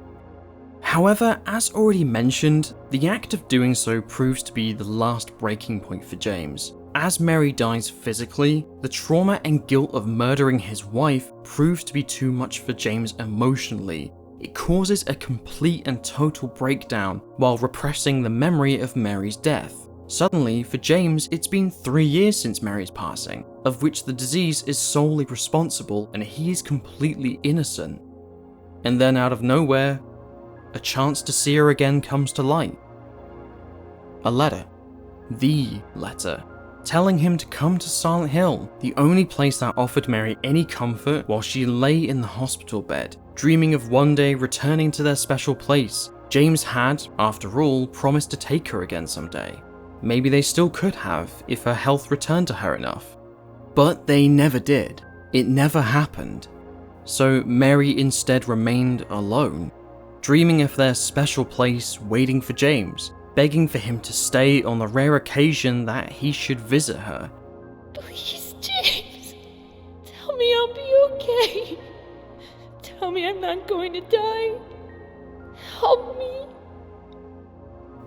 However, as already mentioned, the act of doing so proves to be the last breaking point for James. As Mary dies physically, the trauma and guilt of murdering his wife proves to be too much for James emotionally. It causes a complete and total breakdown while repressing the memory of Mary's death. Suddenly, for James, it's been 3 years since Mary's passing, of which the disease is solely responsible and he is completely innocent. And then out of nowhere, a chance to see her again comes to light. A letter. The letter. Telling him to come to Silent Hill, the only place that offered Mary any comfort while she lay in the hospital bed, dreaming of one day returning to their special place. James had, after all, promised to take her again someday. Maybe they still could have if her health returned to her enough. But they never did. It never happened. So Mary instead remained alone, dreaming of their special place waiting for James, begging for him to stay on the rare occasion that he should visit her. Please, James. Tell me I'll be okay. Tell me I'm not going to die. Help me.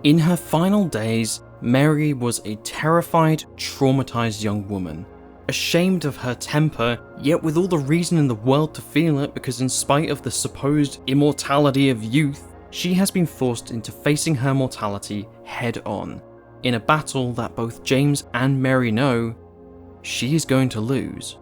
In her final days, Mary was a terrified, traumatized young woman. Ashamed of her temper, yet with all the reason in the world to feel it because in spite of the supposed immortality of youth, she has been forced into facing her mortality head on, in a battle that both James and Mary know she is going to lose.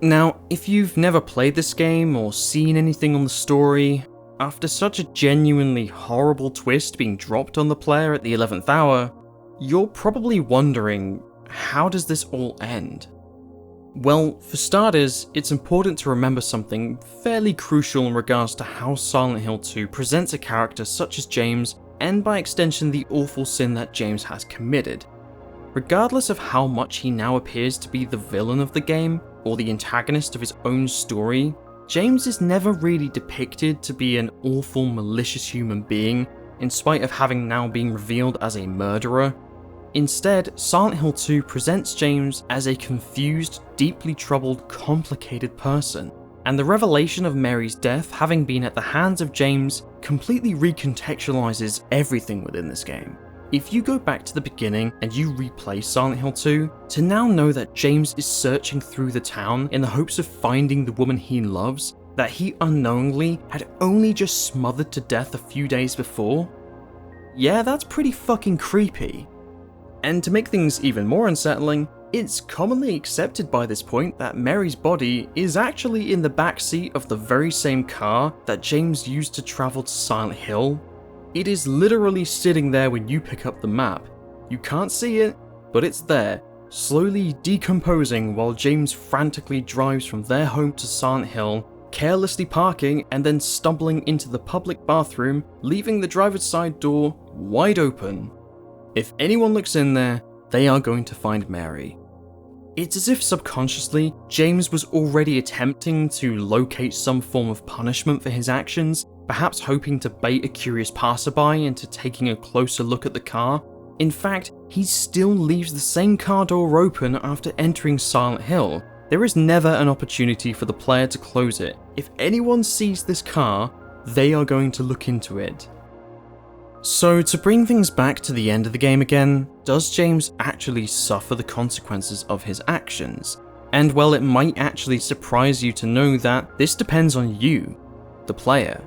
Now, if you've never played this game or seen anything on the story, after such a genuinely horrible twist being dropped on the player at the 11th hour, you're probably wondering, how does this all end? Well, for starters, it's important to remember something fairly crucial in regards to how Silent Hill 2 presents a character such as James, and by extension the awful sin that James has committed. Regardless of how much he now appears to be the villain of the game, or the antagonist of his own story, James is never really depicted to be an awful, malicious human being, in spite of having now been revealed as a murderer. Instead, Silent Hill 2 presents James as a confused, deeply troubled, complicated person, and the revelation of Mary's death having been at the hands of James completely recontextualizes everything within this game. If you go back to the beginning and you replay Silent Hill 2, to now know that James is searching through the town in the hopes of finding the woman he loves, that he unknowingly had only just smothered to death a few days before, yeah, that's pretty fucking creepy. And to make things even more unsettling, it's commonly accepted by this point that Mary's body is actually in the backseat of the very same car that James used to travel to Silent Hill. It is literally sitting there when you pick up the map. You can't see it, but it's there, slowly decomposing while James frantically drives from their home to Silent Hill, carelessly parking and then stumbling into the public bathroom, leaving the driver's side door wide open. If anyone looks in there, they are going to find Mary. It's as if subconsciously, James was already attempting to locate some form of punishment for his actions, perhaps hoping to bait a curious passerby into taking a closer look at the car. In fact, he still leaves the same car door open after entering Silent Hill. There is never an opportunity for the player to close it. If anyone sees this car, they are going to look into it. So to bring things back to the end of the game again, does James actually suffer the consequences of his actions? And well, it might actually surprise you to know that this depends on you, the player.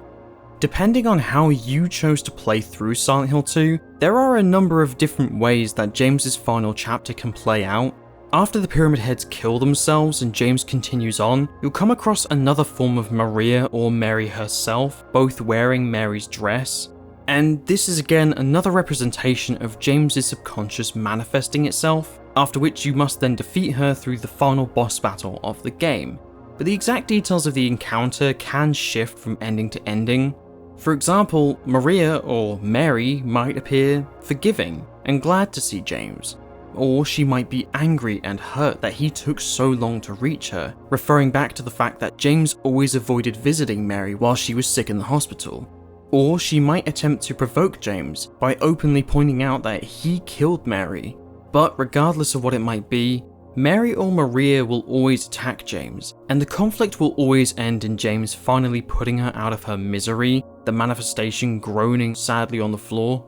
Depending on how you chose to play through Silent Hill 2, there are a number of different ways that James's final chapter can play out. After the Pyramid Heads kill themselves and James continues on, you'll come across another form of Maria or Mary herself, both wearing Mary's dress. And this is again another representation of James's subconscious manifesting itself, after which you must then defeat her through the final boss battle of the game. But the exact details of the encounter can shift from ending to ending. For example, Maria or Mary might appear forgiving and glad to see James, or she might be angry and hurt that he took so long to reach her, referring back to the fact that James always avoided visiting Mary while she was sick in the hospital. Or she might attempt to provoke James by openly pointing out that he killed Mary. But regardless of what it might be, Mary or Maria will always attack James, and the conflict will always end in James finally putting her out of her misery, the manifestation groaning sadly on the floor.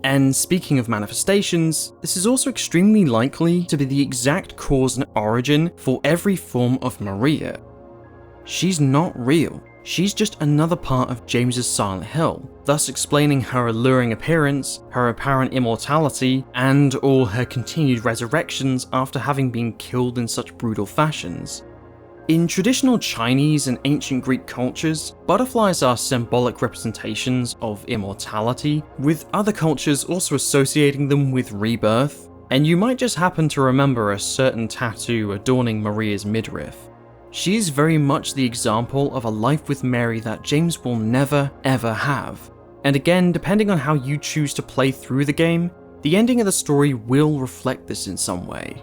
And speaking of manifestations, this is also extremely likely to be the exact cause and origin for every form of Maria. She's not real. She's just another part of James's Silent Hill, thus explaining her alluring appearance, her apparent immortality, and all her continued resurrections after having been killed in such brutal fashions. In traditional Chinese and ancient Greek cultures, butterflies are symbolic representations of immortality, with other cultures also associating them with rebirth, and you might just happen to remember a certain tattoo adorning Maria's midriff. She's very much the example of a life with Mary that James will never ever have. And again, depending on how you choose to play through the game, the ending of the story will reflect this in some way.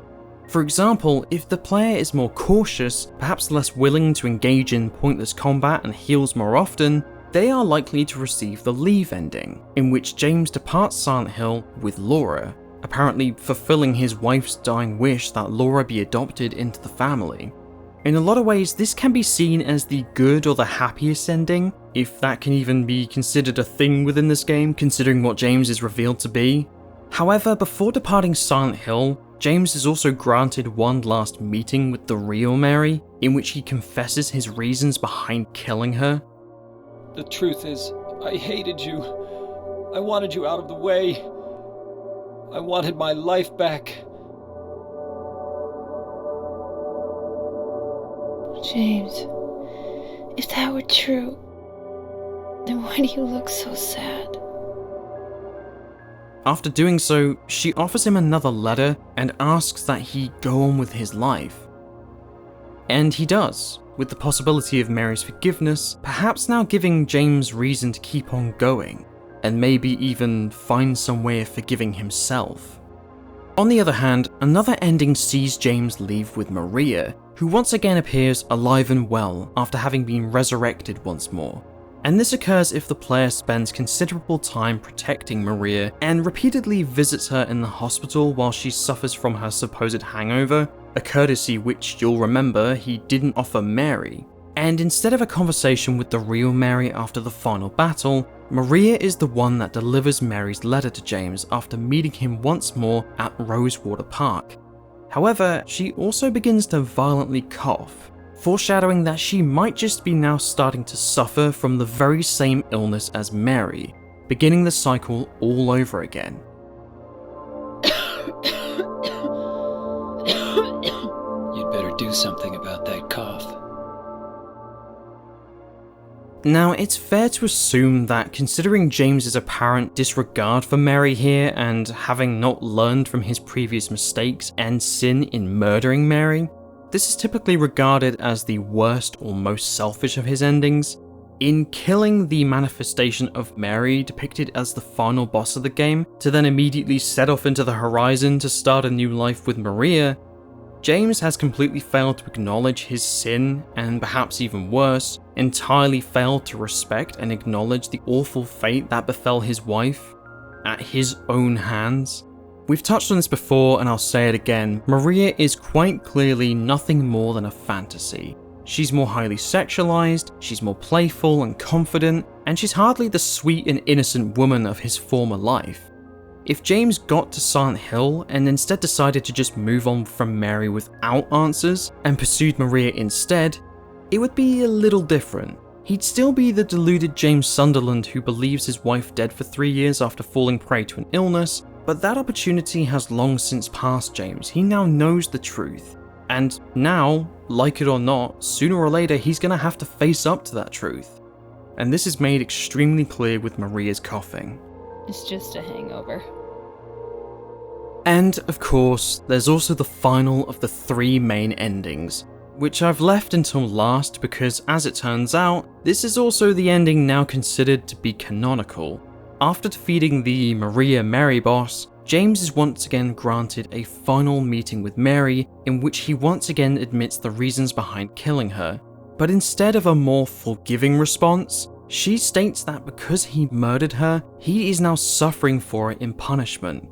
For example, if the player is more cautious, perhaps less willing to engage in pointless combat and heals more often, they are likely to receive the Leave ending, in which James departs Silent Hill with Laura, apparently fulfilling his wife's dying wish that Laura be adopted into the family. In a lot of ways, this can be seen as the good or the happiest ending, if that can even be considered a thing within this game, considering what James is revealed to be. However, before departing Silent Hill, James is also granted one last meeting with the real Mary, in which he confesses his reasons behind killing her. The truth is, I hated you. I wanted you out of the way. I wanted my life back. James, if that were true, then why do you look so sad? After doing so, she offers him another letter and asks that he go on with his life. And he does, with the possibility of Mary's forgiveness, perhaps now giving James reason to keep on going, and maybe even find some way of forgiving himself. On the other hand, another ending sees James leave with Maria, who once again appears alive and well after having been resurrected once more. And this occurs if the player spends considerable time protecting Maria and repeatedly visits her in the hospital while she suffers from her supposed hangover, a courtesy which you'll remember he didn't offer Mary. And instead of a conversation with the real Mary after the final battle, Maria is the one that delivers Mary's letter to James after meeting him once more at Rosewater Park. However, she also begins to violently cough, foreshadowing that she might just be now starting to suffer from the very same illness as Mary, beginning the cycle all over again. You'd better do something about that cough. Now, it's fair to assume that considering James's apparent disregard for Mary here and having not learned from his previous mistakes and sin in murdering Mary, this is typically regarded as the worst or most selfish of his endings. In killing the manifestation of Mary depicted as the final boss of the game, to then immediately set off into the horizon to start a new life with Maria, James has completely failed to acknowledge his sin, and perhaps even worse, entirely failed to respect and acknowledge the awful fate that befell his wife at his own hands. We've touched on this before and I'll say it again, Maria is quite clearly nothing more than a fantasy. She's more highly sexualized, she's more playful and confident, and she's hardly the sweet and innocent woman of his former life. If James got to Silent Hill and instead decided to just move on from Mary without answers and pursued Maria instead, it would be a little different. He'd still be the deluded James Sunderland who believes his wife dead for 3 years after falling prey to an illness, But that opportunity has long since passed James. He now knows the truth. And now, like it or not, sooner or later he's gonna have to face up to that truth. And this is made extremely clear with Maria's coughing. It's just a hangover. And, of course, there's also the final of the 3 main endings, which I've left until last because, as it turns out, this is also the ending now considered to be canonical. After defeating the Maria Mary boss, James is once again granted a final meeting with Mary in which he once again admits the reasons behind killing her. But instead of a more forgiving response, she states that because he murdered her, he is now suffering for it in punishment.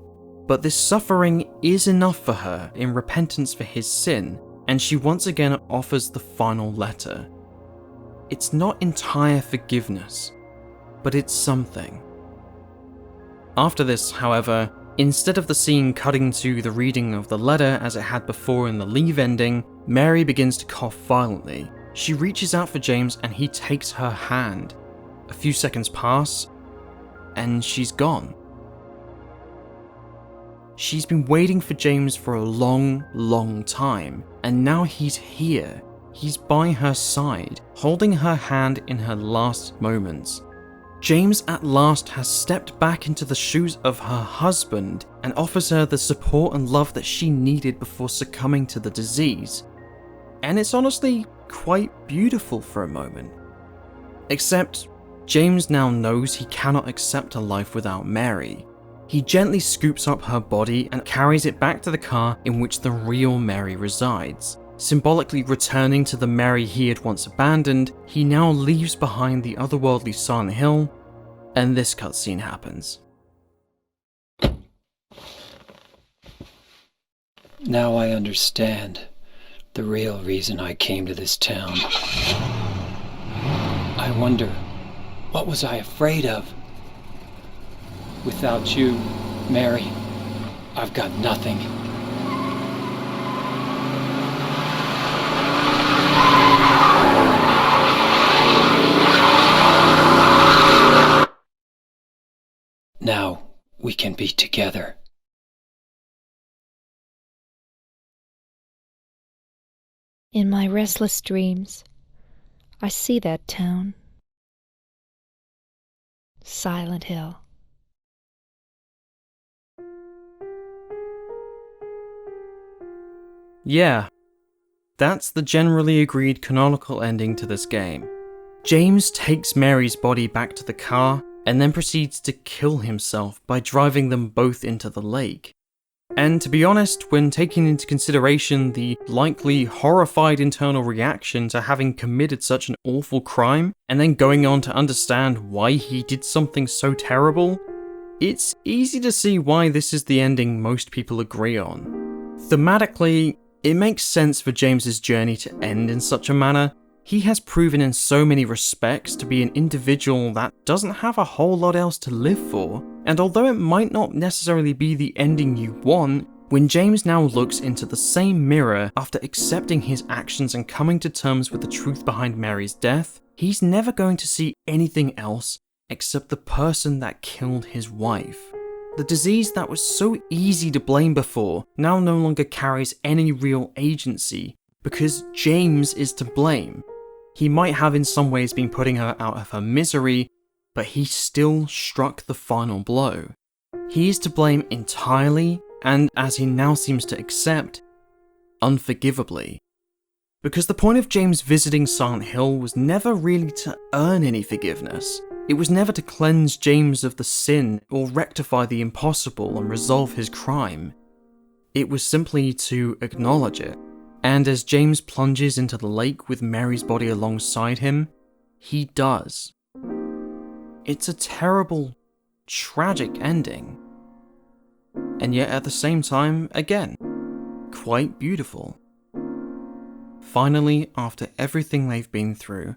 But this suffering is enough for her in repentance for his sin, and she once again offers the final letter. It's not entire forgiveness, but it's something. After this, however, instead of the scene cutting to the reading of the letter as it had before in the Leave ending, Mary begins to cough violently. She reaches out for James and he takes her hand. A few seconds pass, and she's gone. She's been waiting for James for a long, long time, and now he's here. He's by her side, holding her hand in her last moments. James at last has stepped back into the shoes of her husband and offers her the support and love that she needed before succumbing to the disease. And it's honestly quite beautiful for a moment. Except, James now knows he cannot accept a life without Mary. He gently scoops up her body and carries it back to the car in which the real Mary resides. Symbolically returning to the Mary he had once abandoned, he now leaves behind the otherworldly Silent Hill, and this cutscene happens. Now I understand the real reason I came to this town. I wonder, what was I afraid of? Without you, Mary, I've got nothing. Now we can be together. In my restless dreams, I see that town. Silent Hill. Yeah, that's the generally agreed canonical ending to this game. James takes Mary's body back to the car and then proceeds to kill himself by driving them both into the lake. And to be honest, when taking into consideration the likely horrified internal reaction to having committed such an awful crime, and then going on to understand why he did something so terrible, it's easy to see why this is the ending most people agree on. Thematically, it makes sense for James's journey to end in such a manner. He has proven in so many respects to be an individual that doesn't have a whole lot else to live for, and although it might not necessarily be the ending you want, when James now looks into the same mirror after accepting his actions and coming to terms with the truth behind Mary's death, he's never going to see anything else except the person that killed his wife. The disease that was so easy to blame before now no longer carries any real agency, because James is to blame. He might have in some ways been putting her out of her misery, but he still struck the final blow. He is to blame entirely, and as he now seems to accept, unforgivably. Because the point of James visiting Silent Hill was never really to earn any forgiveness. It was never to cleanse James of the sin or rectify the impossible and resolve his crime. It was simply to acknowledge it. And as James plunges into the lake with Mary's body alongside him, he does. It's a terrible, tragic ending. And yet at the same time, again, quite beautiful. Finally, after everything they've been through,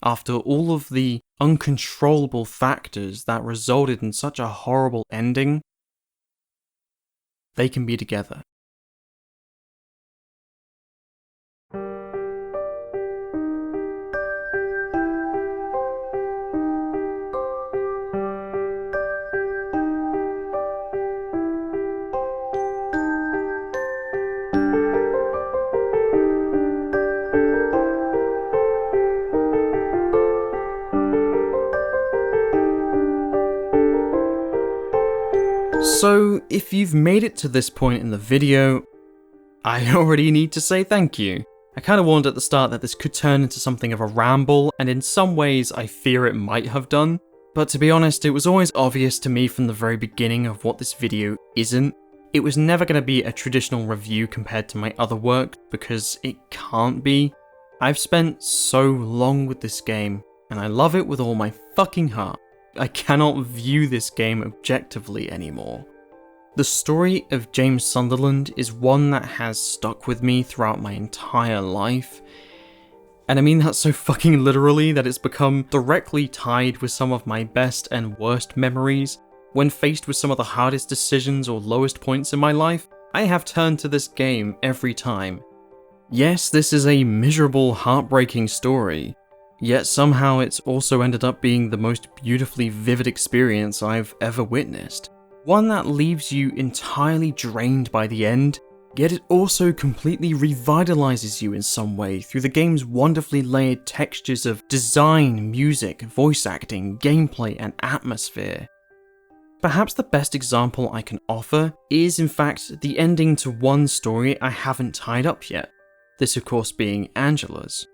after all of the uncontrollable factors that resulted in such a horrible ending, they can be together. So if you've made it to this point in the video, I already need to say thank you. I kind of warned at the start that this could turn into something of a ramble, and in some ways I fear it might have done. But to be honest, it was always obvious to me from the very beginning of what this video isn't. It was never going to be a traditional review compared to my other work, because it can't be. I've spent so long with this game, and I love it with all my fucking heart. I cannot view this game objectively anymore. The story of James Sunderland is one that has stuck with me throughout my entire life. And I mean that so fucking literally that it's become directly tied with some of my best and worst memories. When faced with some of the hardest decisions or lowest points in my life, I have turned to this game every time. Yes, this is a miserable, heartbreaking story, yet somehow it's also ended up being the most beautifully vivid experience I've ever witnessed. One that leaves you entirely drained by the end, yet it also completely revitalizes you in some way through the game's wonderfully layered textures of design, music, voice acting, gameplay, and atmosphere. Perhaps the best example I can offer is in fact the ending to one story I haven't tied up yet, this of course being Angela's.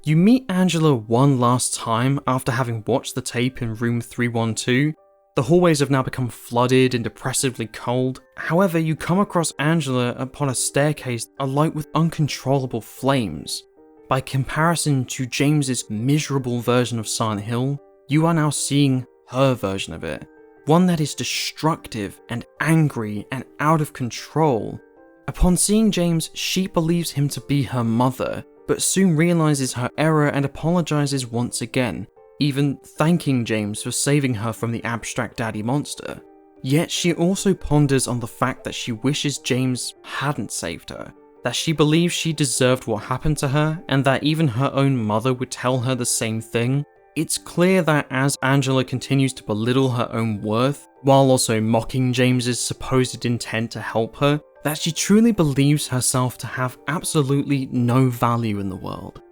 You meet Angela one last time after having watched the tape in room 312. The hallways have now become flooded and depressively cold. However, you come across Angela upon a staircase alight with uncontrollable flames. By comparison to James's miserable version of Silent Hill, you are now seeing her version of it. One that is destructive and angry and out of control. Upon seeing James, she believes him to be her mother, but soon realizes her error and apologizes once again, even thanking James for saving her from the abstract daddy monster. Yet she also ponders on the fact that she wishes James hadn't saved her, that she believes she deserved what happened to her, and that even her own mother would tell her the same thing. It's clear that as Angela continues to belittle her own worth, while also mocking James's supposed intent to help her, that she truly believes herself to have absolutely no value in the world.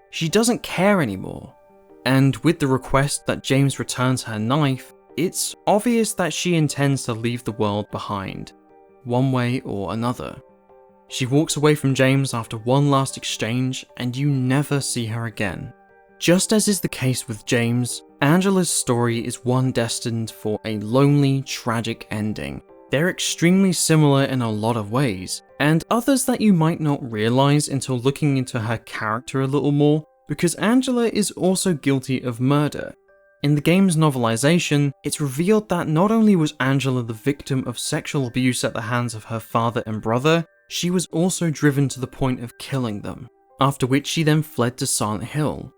She doesn't care anymore. And with the request that James returns her knife, it's obvious that she intends to leave the world behind, one way or another. She walks away from James after one last exchange, and you never see her again. Just as is the case with James, Angela's story is one destined for a lonely, tragic ending. They're extremely similar in a lot of ways, and others that you might not realize until looking into her character a little more, because Angela is also guilty of murder. In the game's novelization, it's revealed that not only was Angela the victim of sexual abuse at the hands of her father and brother, she was also driven to the point of killing them, after which she then fled to Silent Hill.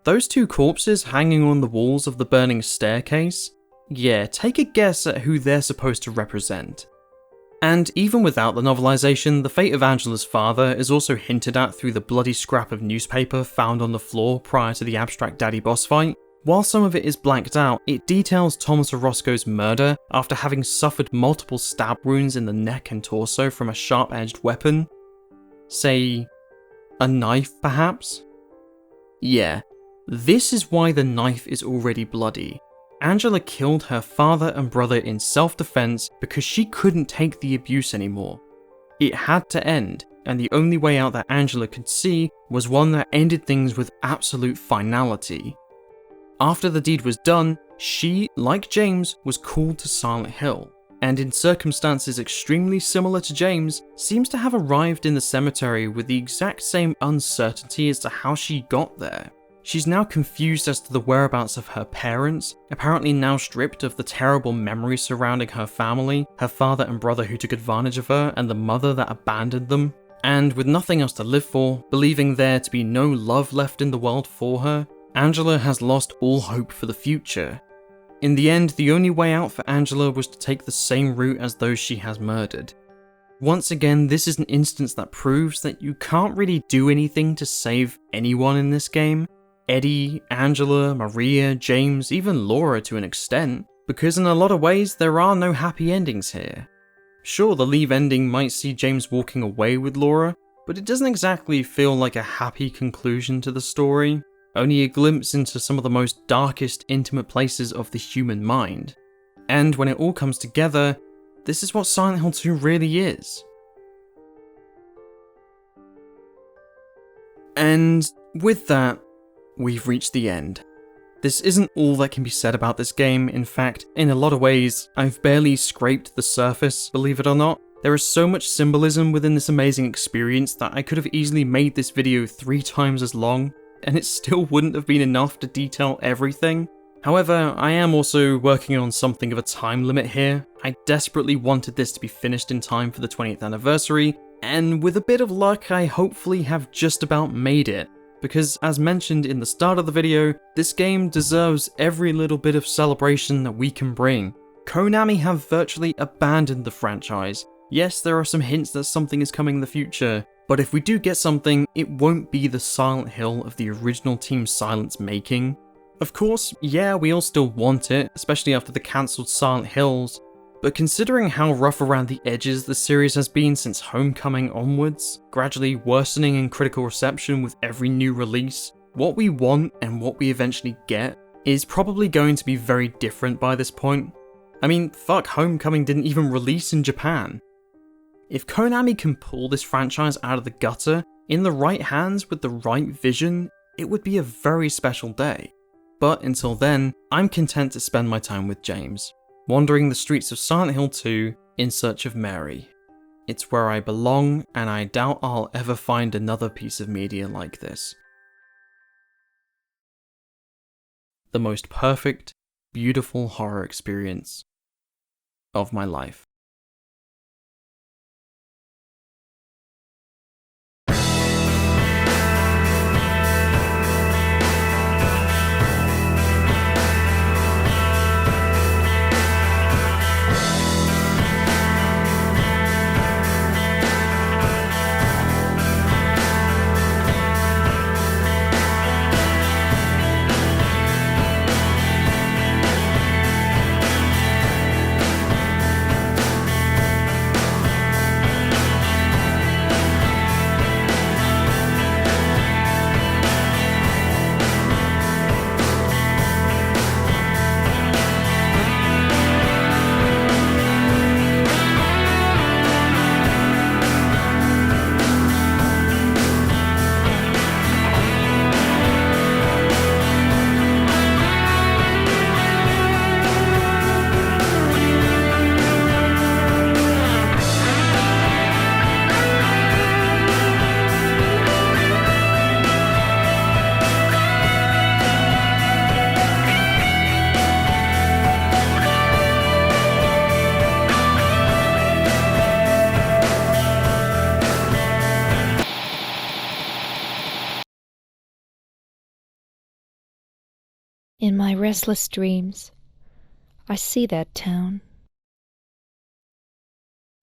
Those two corpses hanging on the walls of the burning staircase? Yeah, take a guess at who they're supposed to represent. And even without the novelization, the fate of Angela's father is also hinted at through the bloody scrap of newspaper found on the floor prior to the abstract daddy boss fight. While some of it is blanked out, it details Thomas Orozco's murder after having suffered multiple stab wounds in the neck and torso from a sharp-edged weapon. Say, a knife perhaps? Yeah, this is why the knife is already bloody. Angela killed her father and brother in self-defense because she couldn't take the abuse anymore. It had to end, and the only way out that Angela could see was one that ended things with absolute finality. After the deed was done, she, like James, was called to Silent Hill, and in circumstances extremely similar to James, seems to have arrived in the cemetery with the exact same uncertainty as to how she got there. She's now confused as to the whereabouts of her parents, apparently now stripped of the terrible memories surrounding her family, her father and brother who took advantage of her, and the mother that abandoned them. And with nothing else to live for, believing there to be no love left in the world for her, Angela has lost all hope for the future. In the end, the only way out for Angela was to take the same route as those she has murdered. Once again, this is an instance that proves that you can't really do anything to save anyone in this game. Eddie, Angela, Maria, James, even Laura to an extent, because in a lot of ways there are no happy endings here. Sure, the Leave ending might see James walking away with Laura, but it doesn't exactly feel like a happy conclusion to the story, only a glimpse into some of the most darkest, intimate places of the human mind. And when it all comes together, this is what Silent Hill 2 really is. And with that, we've reached the end. This isn't all that can be said about this game. In fact, in a lot of ways, I've barely scraped the surface, believe it or not. There is so much symbolism within this amazing experience that I could have easily made this video 3 times as long, and it still wouldn't have been enough to detail everything. However, I am also working on something of a time limit here. I desperately wanted this to be finished in time for the 20th anniversary, and with a bit of luck, I hopefully have just about made it. Because as mentioned in the start of the video, this game deserves every little bit of celebration that we can bring. Konami have virtually abandoned the franchise. Yes, there are some hints that something is coming in the future, but if we do get something, it won't be the Silent Hill of the original Team Silent's making. Of course, yeah, we all still want it, especially after the cancelled Silent Hills, but considering how rough around the edges the series has been since Homecoming onwards, gradually worsening in critical reception with every new release, what we want and what we eventually get is probably going to be very different by this point. I mean, fuck, Homecoming didn't even release in Japan. If Konami can pull this franchise out of the gutter, in the right hands with the right vision, it would be a very special day. But until then, I'm content to spend my time with James, wandering the streets of Silent Hill 2 in search of Mary. It's where I belong, and I doubt I'll ever find another piece of media like this. The most perfect, beautiful horror experience of my life. In my restless dreams, I see that town.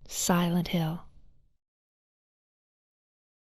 Silent Hill.